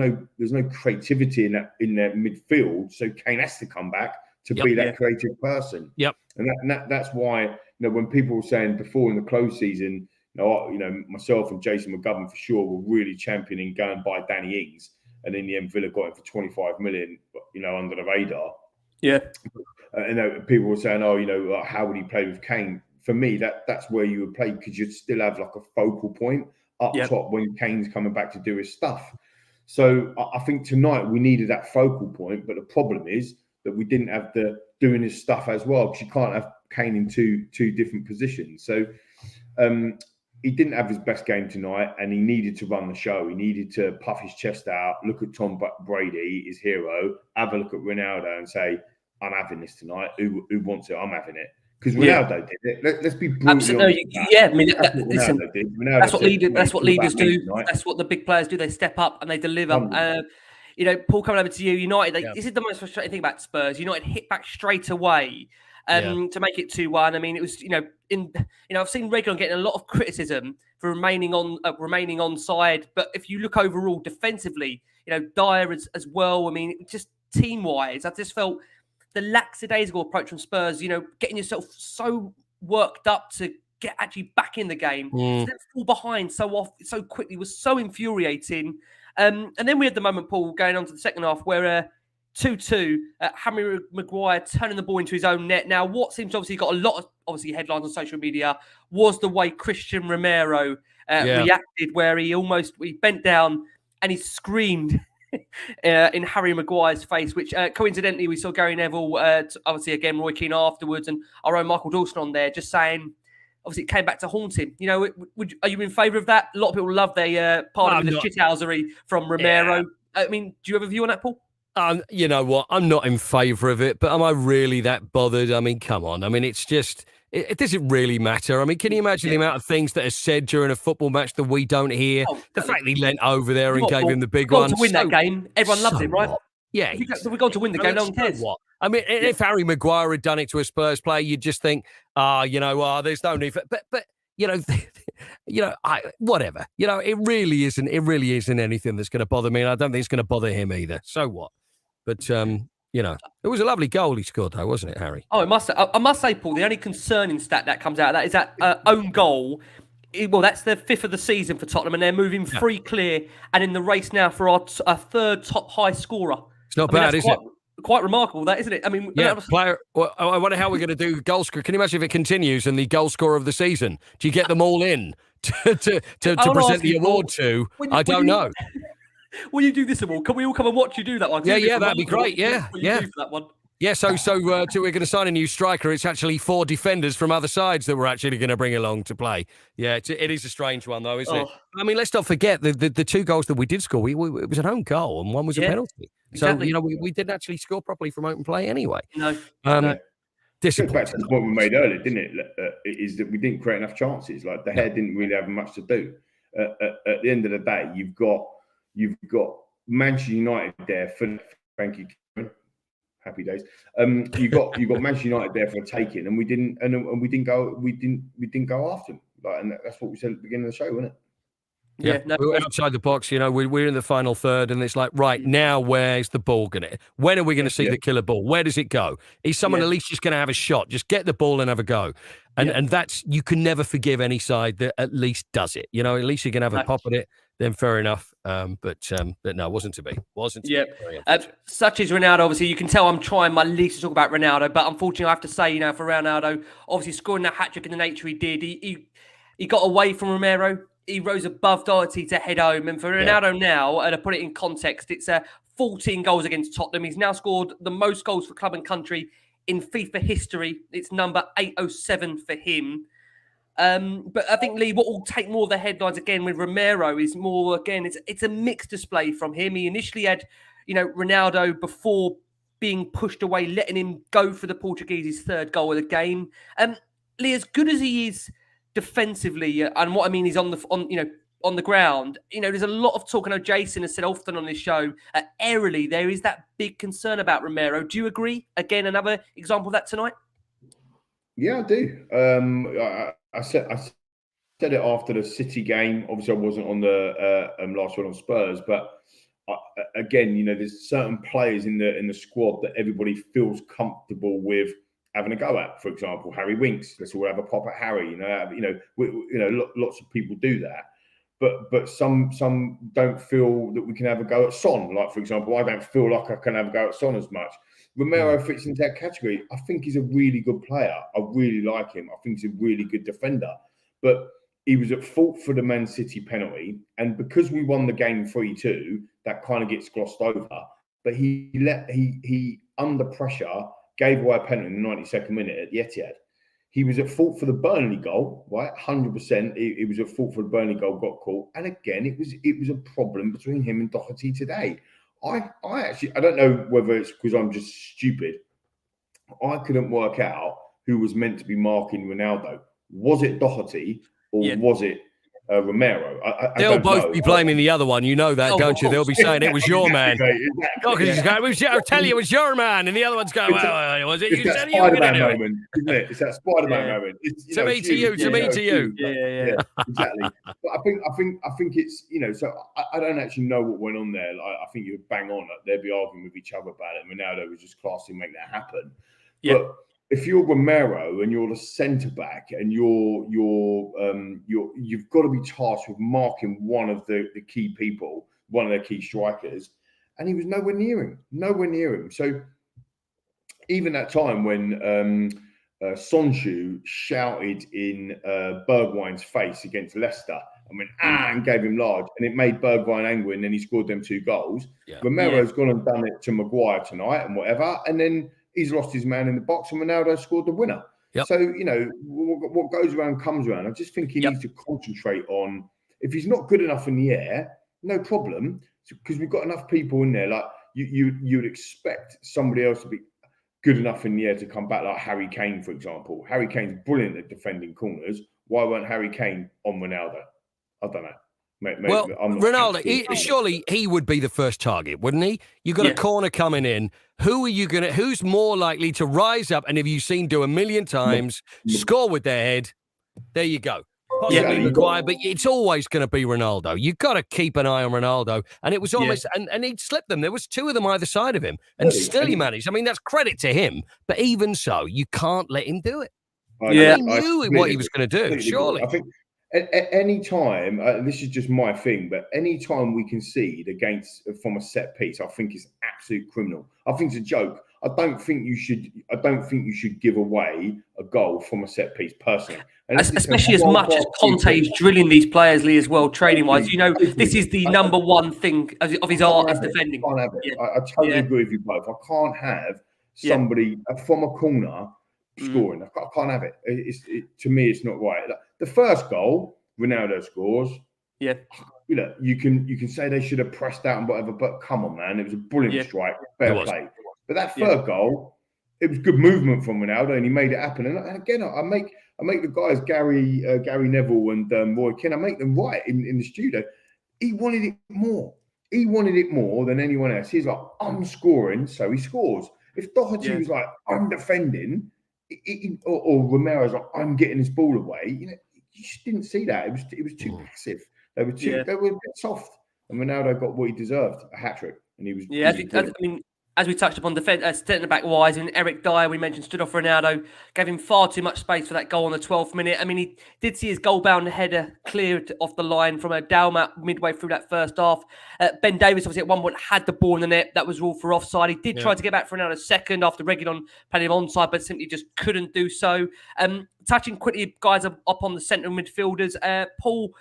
no creativity in that midfield. So Kane has to come back to be that creative person. Yep. And that's why when people were saying before in the close season, myself and Jason McGovern for sure were really championing going by Danny Ings. and in the end, Villa got him for 25 million, under the radar. Yeah. People were saying, "Oh, how would he play with Kane?" For me, that's where you would play, because you'd still have like a focal point up top when Kane's coming back to do his stuff. So I think tonight we needed that focal point, but the problem is that we didn't have the doing his stuff as well, because you can't have Kane in two different positions. So he didn't have his best game tonight, and he needed to run the show. He needed to puff his chest out, look at Tom Brady, his hero, have a look at Ronaldo and say, "I'm having this tonight. Who wants it? I'm having it." Because Ronaldo did it. Let's be brutally absolutely honest. Yeah, I mean, listen, that's what leaders do. That's what the big players do. They step up and they deliver. Paul, coming over to you, United. This is the most frustrating thing about Spurs. United hit back straight away to make it 2-1. I mean, it was I've seen Reguilon getting a lot of criticism for remaining onside, but if you look overall defensively, Dyer as well. I mean, just team wise, I just felt the lackadaisical approach from Spurs, getting yourself so worked up to get actually back in the game, to then fall behind so quickly was so infuriating. And then we had the moment, Paul, going on to the second half, where 2-2, Harry Maguire turning the ball into his own net. Now, what seems to obviously got a lot of headlines on social media was the way Christian Romero reacted, where he bent down and he screamed in Harry Maguire's face, which coincidentally we saw Gary Neville, obviously again Roy Keane afterwards, and our own Michael Dawson on there, just saying, obviously it came back to haunt him. Are you in favour of that? A lot of people love their pardon the shithousery from Romero. I mean, do you have a view on that, Paul? You know what? I'm not in favour of it, but am I really that bothered? I mean, come on. I mean, it's just... It doesn't really matter. I mean, can you imagine the amount of things that are said during a football match that we don't hear? The fact that he leant over there and gave him the big one. To win that game, everyone loves it, right? What? Yeah. If we're going to win the game, no one cares. What? I mean, if Harry Maguire had done it to a Spurs player, you'd just think, there's no need for... But whatever. It really isn't anything that's going to bother me, and I don't think it's going to bother him either. So what? But... it was a lovely goal he scored, though, wasn't it, Harry? Oh, I must say, Paul, the only concerning stat that comes out of that is that own goal. That's the 5th of the season for Tottenham, and they're moving 3 clear and in the race now for our third top high scorer. It's not bad, is it? Quite remarkable, that, isn't it? I mean, player. Well, I wonder how we're going to do goal scorer. Can you imagine if it continues and the goal scorer of the season? Do you get them all in to present the award to? I don't know. Will you do this award? Can we all come and watch you do that one? That'd be great. Yeah. For that one. Yeah, so we're going to sign a new striker. It's actually 4 defenders from other sides that we're actually going to bring along to play. Yeah, it is a strange one, though, isn't it? I mean, let's not forget the 2 goals that we did score. It was an own goal and one was a penalty. Exactly. So, we didn't actually score properly from open play anyway. No. Disappointing. Back to the point we made earlier, didn't it? Is that we didn't create enough chances. Like, the Hair didn't really have much to do. At the end of the day, you've got Manchester United there for thank you, Karen. Happy days. You got Manchester United there for a taking, and we didn't go after them. And that's what we said at the beginning of the show, wasn't it? Yeah, we were outside the box. We're in the final third, and it's like, right now, where's the ball gonna? When are we going to see the killer ball? Where does it go? Is someone at least just going to have a shot? Just get the ball and have a go. And that's, you can never forgive any side that at least does it. At least you can have a pop at it. Then fair enough. But no, it wasn't to be. Such as Ronaldo, obviously, you can tell I'm trying my least to talk about Ronaldo, but unfortunately, I have to say, for Ronaldo, obviously scoring that hat trick in the nature he did, he got away from Romero. He rose above Doherty to head home. And for Ronaldo now, to put it in context, it's 14 goals against Tottenham. He's now scored the most goals for club and country in FIFA history. It's number 807 for him. But I think, Lee, what will take more of the headlines again with Romero is more, again, it's a mixed display from him. He initially had, Ronaldo before being pushed away, letting him go for the Portuguese's 3rd goal of the game. Lee, as good as he is defensively, and what I mean is on the ground, there's a lot of talk. I know Jason has said often on this show, aerially, there is that big concern about Romero. Do you agree? Again, another example of that tonight? Yeah, I do. I said it after the City game. Obviously, I wasn't on the last one on Spurs, but again, there's certain players in the squad that everybody feels comfortable with having a go at. For example, Harry Winks. Let's all have a pop at Harry. Lots of people do that. but some don't feel that we can have a go at Son. Like, for example, I don't feel like I can have a go at Son as much. Romero fits into that category. I think he's a really good player. I really like him. I think he's a really good defender. But he was at fault for the Man City penalty. And because we won the game 3-2, that kind of gets glossed over. But he under pressure, gave away a penalty in the 92nd minute at the Etihad. He was at fault for the Burnley goal, right? 100%. He was at fault for the Burnley goal, got caught. And again, it was a problem between him and Doherty today. I don't know whether it's because I'm just stupid. I couldn't work out who was meant to be marking Ronaldo. Was it Doherty or was it Romero? They'll both be blaming the other one. You know that, don't you? They'll be saying it was your man. I'll tell you it was your man. And the other one's going, was it? It's that Spider-Man moment, isn't it? It's that Spider-Man moment. To me, to you. Yeah, exactly. But I think it's, so I don't actually know what went on there. Like, I think you would bang on that they'd be arguing with each other about it. Ronaldo was just classy to make that happen. Yeah. But if you're Romero and you're the centre back and you've got to be tasked with marking one of the key people, one of their key strikers, and he was nowhere near him. So even that time when Sonshu shouted in Bergwijn's face against Leicester and went and gave him large, and it made Bergwijn angry, and then he scored them 2 goals. Yeah. Romero's gone and done it to Maguire tonight and whatever, and then he's lost his man in the box, and Ronaldo scored the winner. Yep. So, what goes around comes around. I just think he needs to concentrate on, if he's not good enough in the air, no problem, because we've got enough people in there. Like, you'd expect somebody else to be good enough in the air to come back, like Harry Kane, for example. Harry Kane's brilliant at defending corners. Why weren't Harry Kane on Ronaldo? I don't know. Well, Ronaldo, surely he would be the first target, wouldn't he? You've got a corner coming in. Who's more likely to rise up? And have you seen do a million times, score with their head? There you go. Possibly Maguire, but it's always going to be Ronaldo. You've got to keep an eye on Ronaldo. And it was almost, and he'd slipped them. There was 2 of them either side of him. And still he managed. I mean, that's credit to him. But even so, you can't let him do it. He knew what he was going to do, surely. I think at any time, this is just my thing, but any time we concede from a set piece, I think is absolute criminal. I think it's a joke. I don't think you should give away a goal from a set piece personally. Especially as much as Conte is drilling these players, Lee, as well, training wise. This is the number one thing of his art is defending. I can't have it. I totally agree with you both. I can't have somebody from a corner scoring. I can't have it. To me, it's not right. The first goal, Ronaldo scores. Yeah. You can say they should have pressed out and whatever, but come on, man, it was a brilliant strike, fair play. But that third goal, it was good movement from Ronaldo, and he made it happen. And again, I make the guys Gary Neville and Roy Keane, I make them right in the studio. He wanted it more. He wanted it more than anyone else. He's like, I'm scoring, so he scores. If Doherty was like, I'm defending, or Romero's like, I'm getting this ball away, you just didn't see that. It was too passive. They were a bit soft. And Ronaldo got what he deserved, a hat-trick. And he was as we touched upon, centre back wise, and Eric Dyer, we mentioned, stood off Ronaldo, gave him far too much space for that goal on the 12th minute. I mean, he did see his goal-bound header cleared off the line from a Dalmat midway through that first half. Ben Davies, obviously, at one point had the ball in the net. That was ruled for offside. He did try to get back for Ronaldo second after Reguilon played him onside, but simply just couldn't do so. Touching quickly, guys, up on the central midfielders, Paul,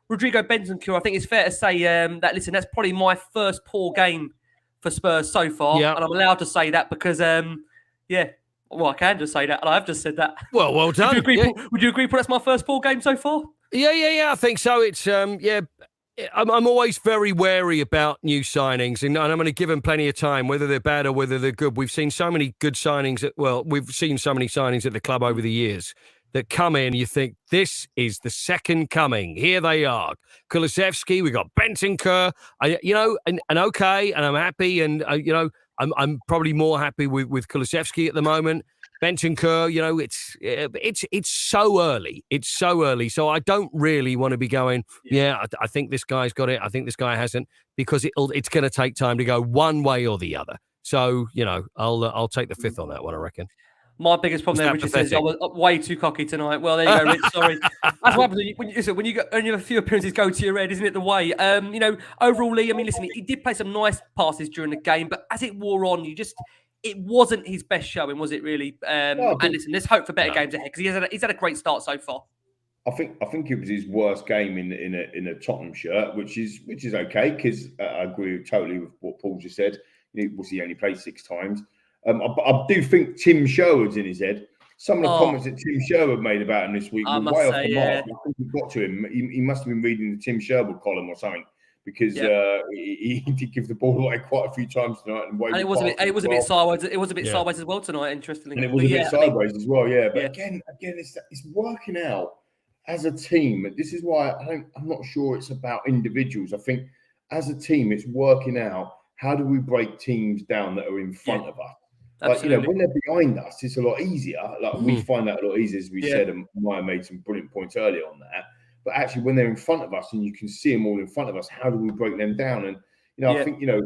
Rodrigo Bentancur, I think it's fair to say that, listen, that's probably my first poor game for Spurs so far, and I'm allowed to say that because, I can just say that, and I have just said that. Well done. Would you agree, Paul, that's my first poor game so far? Yeah, I think so. It's, I'm always very wary about new signings, and I'm going to give them plenty of time, whether they're bad or whether they're good. We've seen so many good signings, we've seen so many signings at the club over the years that come in, you think, this is the second coming. Here they are. Kulusevski, we got Bentancur, and okay, and I'm happy, and, I'm probably more happy with Kulusevski at the moment. Bentancur, it's so early. It's so early. So I don't really want to be going, I think this guy's got it. I think this guy hasn't, because it's going to take time to go one way or the other. So, I'll take the fifth on that one, I reckon. My biggest problem there, Was that Richard, says I was way too cocky tonight. Well, there you go, Rich. Sorry. That's what happens when you have a few appearances go to your head, isn't it? The way. You know, overall, Lee. I mean, listen, he did play some nice passes during the game, but as it wore on, it wasn't his best showing, was it? Really? And listen, let's hope for better games ahead because he's had a great start so far. I think it was his worst game in a Tottenham shirt, which is okay because I agree totally with what Paul just said. He only played 6 times. I do think Tim Sherwood's in his head. Some of the comments that Tim Sherwood made about him this week were way off the mark. I think it got to him. He must have been reading the Tim Sherwood column or something because he did give the ball away quite a few times tonight. And it was a bit sideways. It was a bit sideways as well tonight. Interestingly, and it was a bit sideways as well. Yeah, but again, it's working out as a team. This is why I'm not sure it's about individuals. I think as a team, it's working out. How do we break teams down that are in front of us? Like, you know, when they're behind us, it's a lot easier. Like we find that a lot easier, as we said, and Maya made some brilliant points earlier on that. But actually, when they're in front of us and you can see them all in front of us, how do we break them down? And, you know, I think, you know,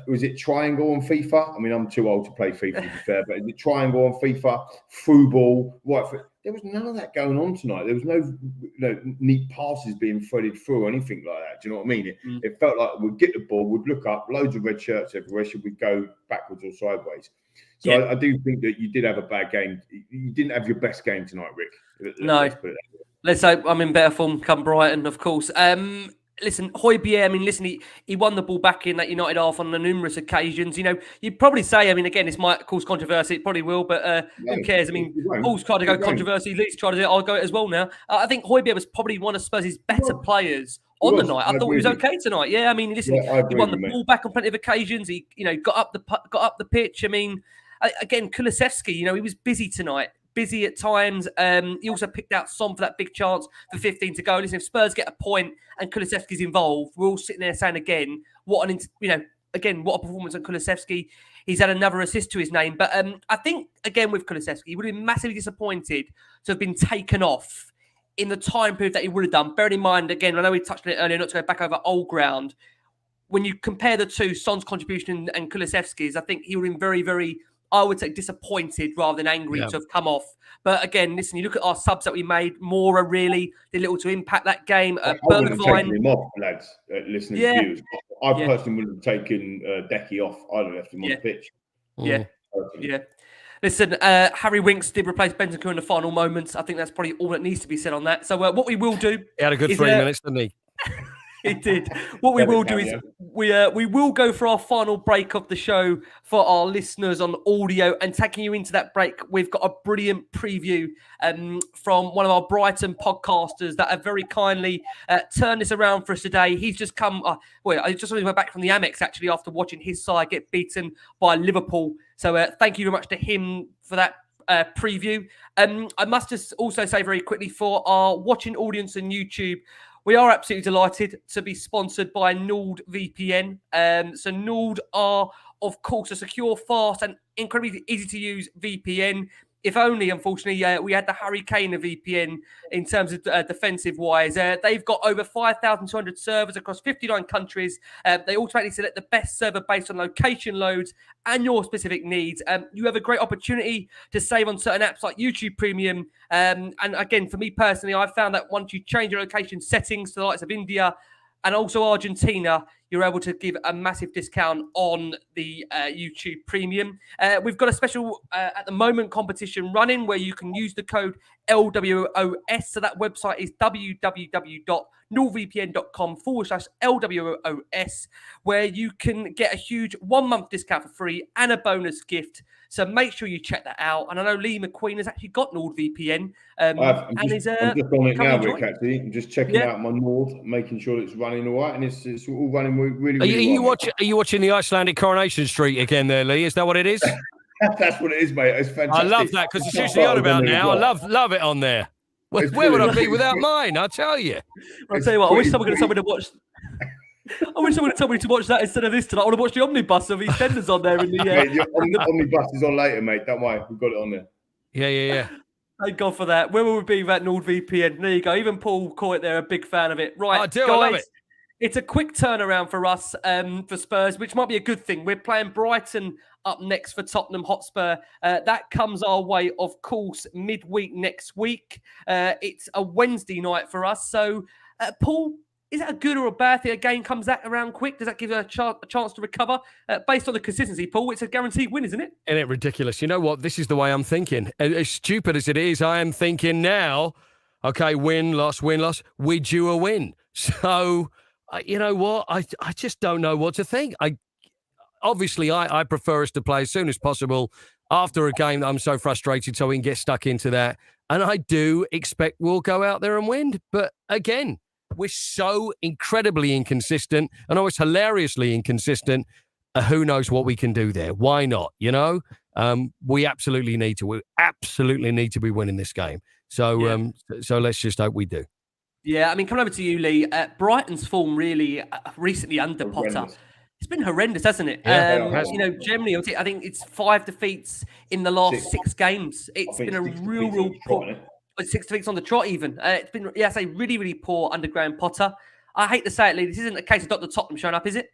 was it triangle on FIFA? I mean, I'm too old to play FIFA, to be fair, but is it triangle on FIFA, through ball, right foot? There was none of that going on tonight. There was no neat passes being threaded through or anything like that. Do you know what I mean? It felt like we'd get the ball, we'd look up, loads of red shirts everywhere. Should we go backwards or sideways? So I do think that you did have a bad game. You didn't have your best game tonight, Rick. Let's hope I'm in better form come Brighton, of course. Listen, Højbjerg, I mean, listen, he won the ball back in that United half on numerous occasions. You know, you'd probably say, I mean, again, this might cause controversy. It probably will, but who cares? I mean, Paul's tried to go controversy. Lee's tried to do it. I'll go it as well now. I think Højbjerg was probably one of Spurs' better players on the night. I thought he was okay tonight. Yeah, I mean, listen, he won the ball back on plenty of occasions. He, you know, got up the pitch. I mean, again, Kulusevski, you know, he was busy tonight. Busy at times. He also picked out Son for that big chance for 15 to go. Listen, if Spurs get a point and Kulusevski's involved, we're all sitting there saying again, what a performance on Kulusevski. He's had another assist to his name. But I think, again, with Kulusevski, he would have been massively disappointed to have been taken off in the time period that he would have done. Bearing in mind, again, I know we touched on it earlier, not to go back over old ground. When you compare the two, Son's contribution and Kulusevski's, I think he would have been very, very, I would say, disappointed rather than angry to have come off. But again, listen, you look at our subs that we made, Mora really did little to impact that game. I wouldn't have taken him off, lads, listening to viewers. I personally wouldn't have taken Decky off. I'd have left him on the pitch. Yeah. Listen, Harry Winks did replace Bentancur in the final moments. I think that's probably all that needs to be said on that. So what we will do... He had a good 3 minutes, didn't he? He did. What we will do is we will go for our final break of the show for our listeners on audio, and taking you into that break, we've got a brilliant preview from one of our Brighton podcasters that have very kindly turned this around for us today. He's just come, I just went back from the Amex actually after watching his side get beaten by Liverpool. So thank you very much to him for that preview. I must just also say very quickly for our watching audience on YouTube, we are absolutely delighted to be sponsored by NordVPN. So Nord are, of course, a secure, fast and incredibly easy to use VPN. If only, unfortunately, we had the Harry Kane of VPN in terms of defensive-wise. They've got over 5,200 servers across 59 countries. They automatically select the best server based on location loads and your specific needs. You have a great opportunity to save on certain apps like YouTube Premium. And again, for me personally, I've found that once you change your location settings to the likes of India and also Argentina, you're able to give a massive discount on the YouTube Premium. We've got a special, at the moment, competition running where you can use the code LWOS. So that website is www.nordvpn.com/LWOS, where you can get a huge 1 month discount for free and a bonus gift. So make sure you check that out. And I know Lee McQueen has actually got NordVPN. I'm just on it now, Rick, actually. I'm just checking out my Nord, making sure it's running all right. And it's all running really well. Are you watching the Icelandic Coronation Street again there, Lee? Is that what it is? That's what it is, mate. It's fantastic. I love that because it's usually on about now. I love it on there. Where would I be without mine? I'll tell you. I'll tell you what, I wish someone could tell me to watch... I wish someone would tell me to watch that instead of this tonight. I want to watch the Omnibus of EastEnders on there. In the, the Omnibus is on later, mate. Don't worry. We've got it on there. Yeah. Thank God for that. Where will we be without NordVPN? There you go. Even Paul Coyte there, a big fan of it. Right, I do. guys, I love it. It's a quick turnaround for us, for Spurs, which might be a good thing. We're playing Brighton up next for Tottenham Hotspur. That comes our way, of course, midweek next week. It's a Wednesday night for us. So, Paul, is that a good or a bad thing? A game comes that around quick? Does that give a chance to recover? Based on the consistency, Paul, it's a guaranteed win, isn't it? Isn't it ridiculous? You know what? This is the way I'm thinking. As stupid as it is, I am thinking now, okay, win, loss, we're due a win. So, you know what? I just don't know what to think. Obviously, I prefer us to play as soon as possible after a game that I'm so frustrated so we can get stuck into that. And I do expect we'll go out there and win. But again, we're so incredibly inconsistent and always hilariously inconsistent. Who knows what we can do there? Why not? You know, we absolutely need to. We absolutely need to be winning this game. So, so let's just hope we do. Yeah, I mean, coming over to you, Lee. Brighton's form really recently under Potter. It's been horrendous, hasn't it? Yeah, you know, generally, I think it's 5 defeats in the last 6 games. It's been a real poor. 6 defeats on the trot, even. It's been, I say, really, really poor under Graham Potter. I hate to say it, Lee. This isn't a case of Dr. Tottenham showing up, is it?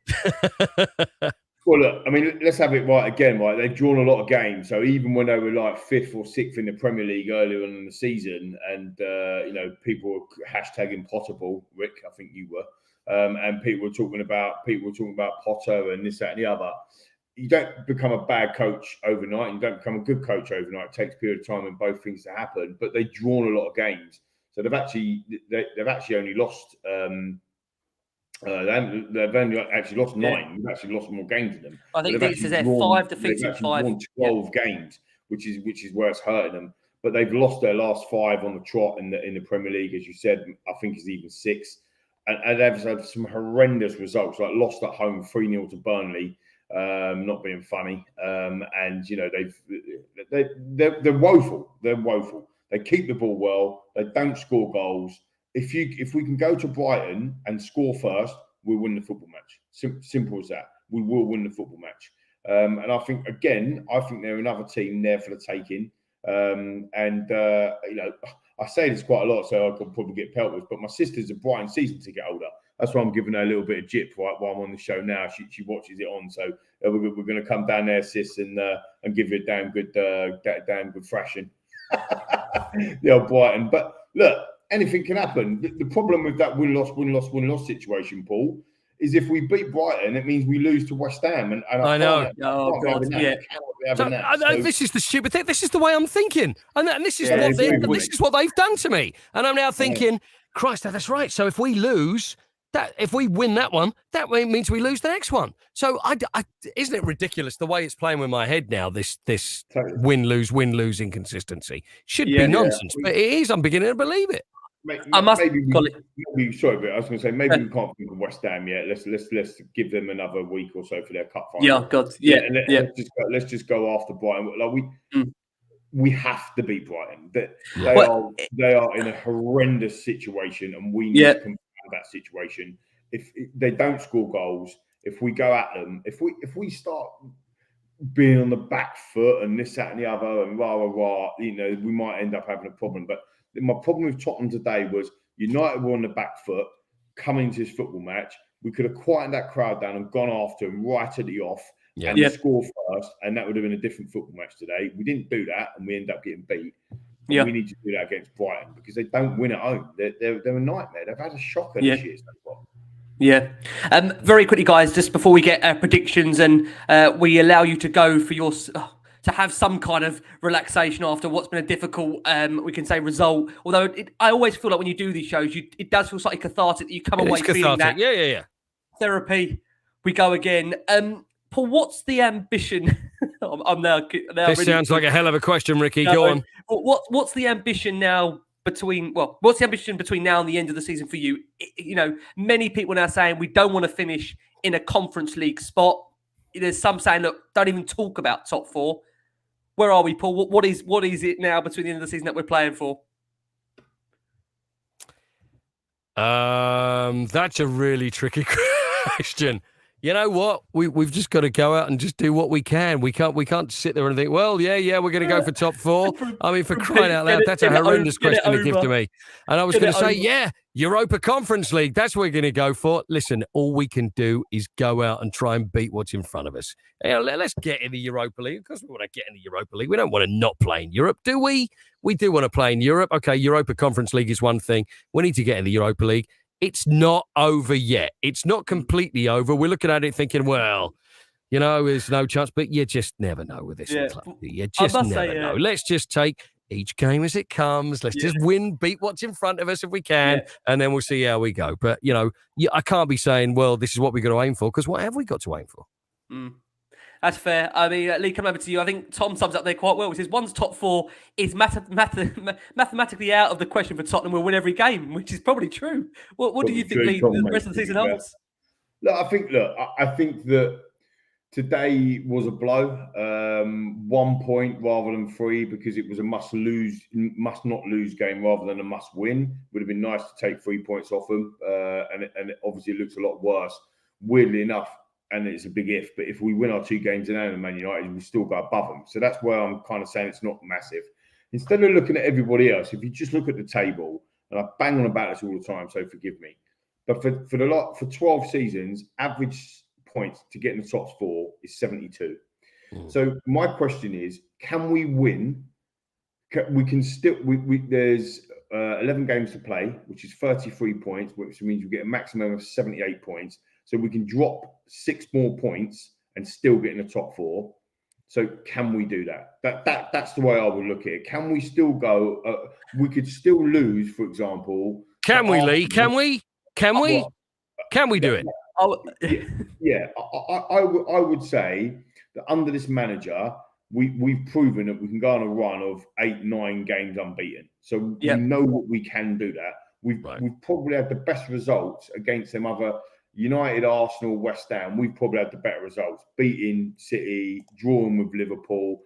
Well, look, I mean, let's have it right again, right? They've drawn a lot of games. So even when they were like 5th or 6th in the Premier League earlier on in the season, and, you know, people were hashtagging Potterball, Rick, I think you were, and people were talking about Potter and this, that, and the other. You don't become a bad coach overnight. You don't become a good coach overnight. It takes a period of time and both things to happen. But they've drawn a lot of games. So they've actually only lost... they've only actually lost 9. We've actually lost more games than them. I think it says there 5 defeats in 5. Won 12 games, which is where it's hurting them. But they've lost their last 5 on the trot in the Premier League, as you said. I think it's even 6, and they've had some horrendous results, like lost at home 3-0 to Burnley. Not being funny, and you know they're woeful. They're woeful. They keep the ball well. They don't score goals. If we can go to Brighton and score first, we'll win the football match. Simple as that. We will win the football match. And I think they're another team there for the taking. You know, I say this quite a lot, so I could probably get pelters. But my sister's a Brighton season ticket holder. That's why I'm giving her a little bit of jip while I'm on the show now. She watches it on, so we're going to come down there, sis, and give you a damn good thrashing. The old Brighton, but look. Anything can happen. The problem with that win-loss situation, Paul, is if we beat Brighton, it means we lose to West Ham. And I know. Oh, God, yeah. This is the stupid thing. This is the way I'm thinking. And this is this is what they've done to me. And I'm now thinking, Christ, that's right. So if we lose, if we win that one, that means we lose the next one. So isn't it ridiculous the way it's playing with my head now, this totally. win-lose inconsistency? Should be nonsense, but it is. I'm beginning to believe it. Maybe, sorry, but I was going to say maybe we can't think of West Ham yet. Let's give them another week or so for their cup final. Yeah, God, yeah. Let's just go after Brighton. Like we have to beat Brighton. They are in a horrendous situation, and we need to combat that situation. If they don't score goals, if we go at them, if we start being on the back foot and this, that, and the other, and you know, we might end up having a problem. But my problem with Tottenham today was United were on the back foot coming to this football match. We could have quieted that crowd down and gone after them right at the off and score first, and that would have been a different football match today. We didn't do that, and we ended up getting beat. We need to do that against Brighton because they don't win at home. They're a nightmare. They've had a shocker this year so far. Yeah. Very quickly, guys, just before we get predictions and we allow you to go for your... to have some kind of relaxation after what's been a difficult, we can say, result. Although I always feel like when you do these shows, it does feel slightly cathartic that you come away feeling that. Yeah. Therapy. We go again. Paul, what's the ambition? I'm now this sounds like a hell of a question, Ricky. Go on. What's the ambition now what's the ambition between now and the end of the season for you? You know, many people now saying we don't want to finish in a Conference League spot. There's some saying, look, don't even talk about top 4. Where are we, Paul? What is it now between the end of the season that we're playing for? That's a really tricky question. You know what? We've just got to go out and just do what we can. We can't sit there and think, well, yeah, we're going to go for top 4. I mean, for crying out loud, that's a horrendous question to give to me. And I was going to say, yeah, Europa Conference League. That's what we're going to go for. Listen, all we can do is go out and try and beat what's in front of us. Let's get in the Europa League. Of course, we want to get in the Europa League. We don't want to not play in Europe, do we? We do want to play in Europe. Okay, Europa Conference League is one thing. We need to get in the Europa League. It's not over yet. It's not completely over. We're looking at it thinking, well, there's no chance. But you just never know with this club. You just never know. Let's just take each game as it comes. Let's just beat what's in front of us if we can, and then we'll see how we go. But, I can't be saying, well, this is what we've got to aim for, because what have we got to aim for? That's fair. I mean, Lee, coming over to you, I think Tom sums up there quite well. He says, once top 4 is mathematically out of the question for Tottenham, we'll win every game, which is probably true. What do you think, Lee, the rest of the season holds? Look, I think that today was a blow. 1 point rather than 3, because it was a must not lose game rather than a must win. Would have been nice to take 3 points off them, and obviously it looks a lot worse. Weirdly enough, and it's a big if, but if we win our 2 games in hand, Man United, we still go above them. So that's where I'm kind of saying it's not massive. Instead of looking at everybody else, if you just look at the table, and I bang on about this all the time, so forgive me, but for 12 seasons, average points to get in the top 4 is 72. So my question is, can we win? We can still. There's 11 games to play, which is 33 points, which means we get a maximum of 78 points. So we can drop 6 more points and still get in the top 4. So can we do that? That's the way I would look at it. Can we still go? We could still lose, for example. Can we, Lee? Can we? Can we? Can we do it? I would say that under this manager, we've proven that we can go on a run of 8-9 games unbeaten. So we know that we can do that. We've probably had the best results against them other United, Arsenal, West Ham. We've probably had the better results, beating City, drawing with Liverpool,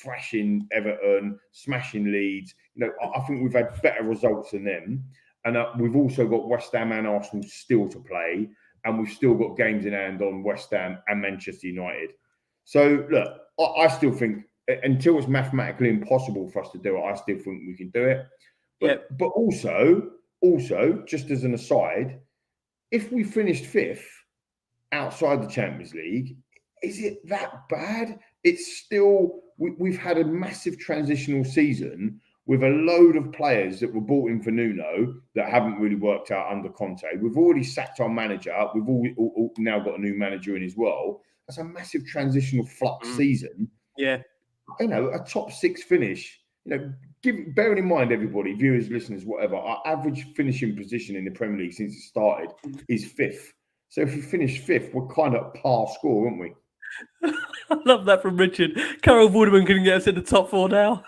thrashing Everton, smashing Leeds. I think we've had better results than them. And we've also got West Ham and Arsenal still to play. And we've still got games in hand on West Ham and Manchester United. So, look, I still think, until it's mathematically impossible for us to do it, I still think we can do it. But also, just as an aside, if we finished 5th outside the Champions League, is it that bad? It's still, we've had a massive transitional season with a load of players that were bought in for Nuno that haven't really worked out under Conte. We've already sacked our manager. We've all now got a new manager in as well. That's a massive transitional flux season. Yeah. A top 6 finish, bearing in mind, everybody, viewers, listeners, whatever, our average finishing position in the Premier League since it started is 5th. So if we finish 5th, we're kind of par score, aren't we? I love that from Richard. Carol Vorderman couldn't get us in the top 4 now.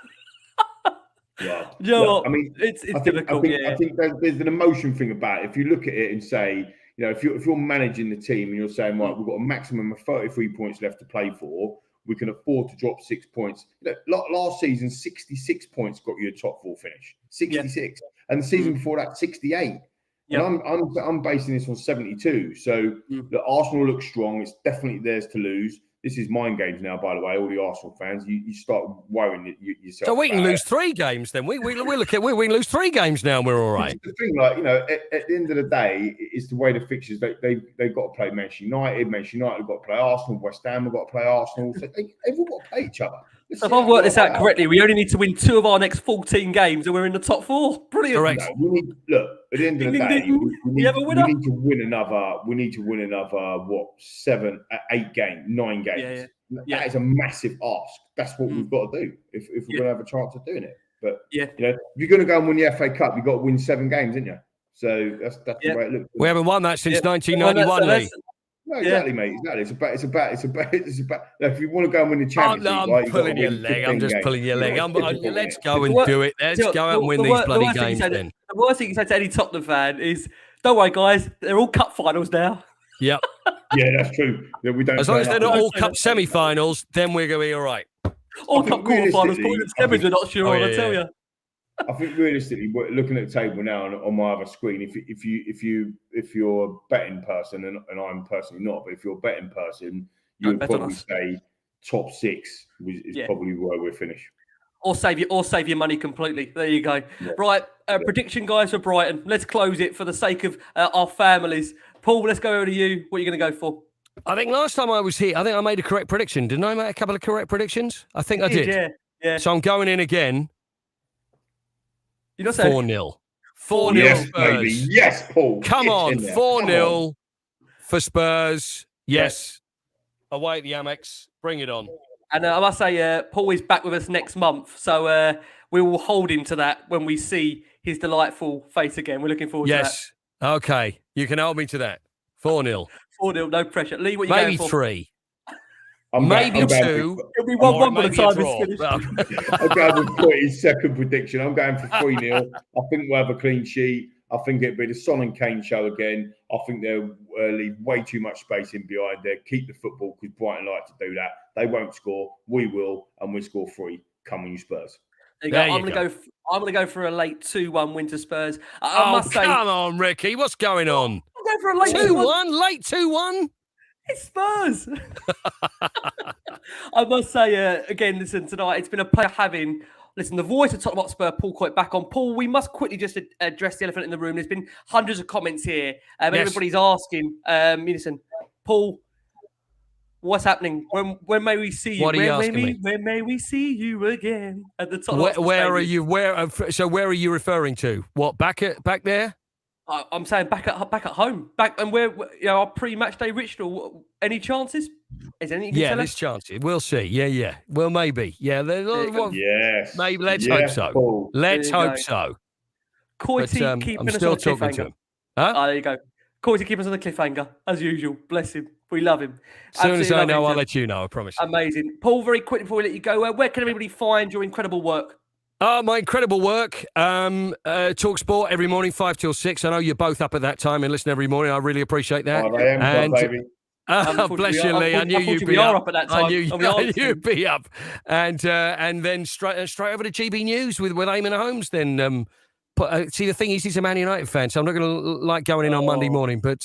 Yeah. You know what? I mean, it's difficult. I think there's an emotion thing about it. If you look at it and say, if you're managing the team and you're saying, right, we've got a maximum of 33 points left to play for, we can afford to drop 6 points. Last season, 66 points got you a top 4 finish. 66, and the season before that, 68. Yeah. And I'm basing this on 72. So the Arsenal looks strong. It's definitely theirs to lose. This is mind games now, by the way. All the Arsenal fans, you start worrying yourself. So we can lose 3 games then. We can lose 3 games now, and we're all right. The thing, at the end of the day, it's the way the fixtures. They've got to play Manchester United. Manchester United have got to play Arsenal. West Ham have got to play Arsenal. So they've all got to play each other. So if I've worked this out correctly, we only need to win 2 of our next 14 games, and we're in the top 4. Brilliant. Correct. Look, at the end of the day, we need to win another. We need to win another 8 games, 9 games. That is a massive ask. That's what we've got to do if we're going to have a chance of doing it. But if you're going to go and win the FA Cup, you've got to win 7 games, haven't you? So that's the way it looks. We haven't won that since 1991, Lee. No, exactly, mate. Exactly. It's about. If you want to go and win the Champions League, I'm pulling your leg. I'm just pulling your leg. Let's go and do it. Let's go out and win these bloody games. Then the worst thing you can say to any Tottenham fan is, "Don't worry, guys. They're all cup finals now." Yep. Yeah, that's true. We don't. As long as they're not all cup semi-finals, then we're going to be all right. All cup quarterfinals. We're not sure. I tell you. I think realistically, looking at the table now on my other screen, if you're a betting person, and I'm personally not, but if you're a betting person, you would probably say top 6 is probably where we'll finish. Or save your money completely. There you go. Yeah. Right, prediction, guys, for Brighton. Let's close it for the sake of our families. Paul, let's go over to you. What are you going to go for? I think last time I was here, I think I made a correct prediction. Didn't I make a couple of correct predictions? I think I did. Yeah. So I'm going in again. You're not saying 4-0. 4-0 Yes, Spurs. baby. Yes, Paul. Come on. 4-0 for Spurs. Yes. Away at the Amex. Bring it on. And I must say, Paul is back with us next month. So we will hold him to that when we see his delightful face again. We're looking forward to that. Yes. Okay. You can hold me to that. 4-0. 4-0, no pressure. Lee, what are you going for? Maybe 3. I'm maybe going 2. It'll be 1-1 by the time it's finished. I'm going with Coyte's second prediction. I'm going for 3-0. I think we'll have a clean sheet. I think it'll be the Son and Kane show again. I think they'll leave way too much space in behind there. Keep the football because Brighton like to do that. They won't score. We will, and we'll score 3. Come on, you Spurs. There you go. I'm going to go for a late 2-1 win to Spurs. I must say, come on, Ricky. What's going on? I'm going for a late 2-1. Late 2-1. It's Spurs. I must say, again, listen, tonight it's been a pleasure having, the voice of Tottenham Hotspur, Paul Coyte, back on. Paul, we must quickly just address the elephant in the room. There's been hundreds of comments here. Everybody's asking, listen, Paul, what's happening? When may we see you? What are you asking me? When may we see you again at the Tottenham Where are you? Where are you referring to? What, back there? I'm saying back at home, and where our pre-match day ritual. Any chances? Is anything? There's chances. We'll see. Yeah. Well, maybe. Yeah. Yes. Maybe. Let's hope so. Paul. Let's hope so. Coyte keeping us on a cliffhanger. Huh? There you go. Coyte keeping us on the cliffhanger as usual. Bless him. We love him. As soon as I know, I'll let you know. I promise. Amazing, Paul. Very quickly before we let you go, where can everybody find your incredible work? My incredible work, Talk Sport every morning, 5 till 6. I know you're both up at that time and listen every morning. I really appreciate that. I am, baby. Bless you, Lee. I knew you'd be up. At that time. I knew you'd be up. And then straight over to GB News with Eamon Holmes. Then see, the thing is, he's a Man United fan, so I'm not going to like going in on Monday morning, but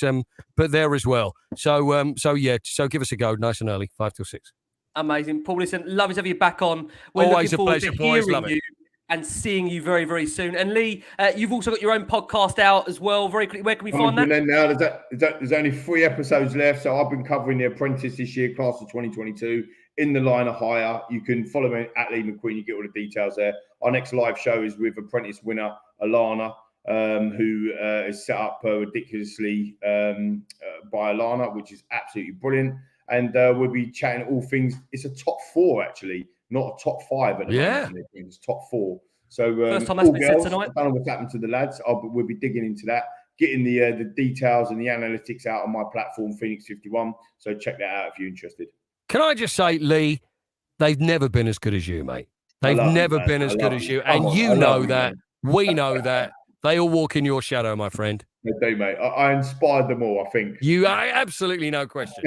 there as well. So give us a go, nice and early, 5 till 6. Amazing, Paul. Listen, love to have you back on. We're always looking a pleasure, to boys. hearing Love it. And seeing you very, very soon. And Lee, you've also got your own podcast out as well. Very quickly, where can we find that? Now there's only 3 episodes left. So I've been covering The Apprentice this year, class of 2022, in the line of hire. You can follow me at Lee McQueen. You get all the details there. Our next live show is with Apprentice winner Alana, who is set up ridiculously by Alana, which is absolutely brilliant. And we'll be chatting all things. It's a top 4 actually. Not a top 5 at the moment. It's top 4. So first time that's been said tonight. I don't know what's happened to the lads. We'll be digging into that, getting the details and the analytics out on my platform, Phoenix 51. So check that out if you're interested. Can I just say, Lee, they've never been as good as you, mate. They've never been as good as you, and you know that. We know that. They all walk in your shadow, my friend. They do, mate. I inspired them all, I think. Absolutely no question.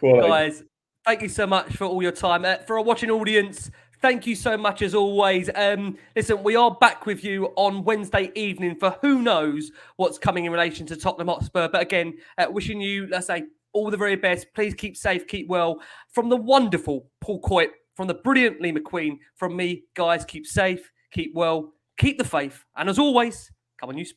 Guys, thank you so much for all your time. For our watching audience, thank you so much as always. Listen, we are back with you on Wednesday evening for who knows what's coming in relation to Tottenham Hotspur. But again, wishing you, let's say, all the very best. Please keep safe, keep well. From the wonderful Paul Coyte, from the brilliant Lee McQueen, from me, guys, keep safe, keep well, keep the faith. And as always, come on, you Spurs.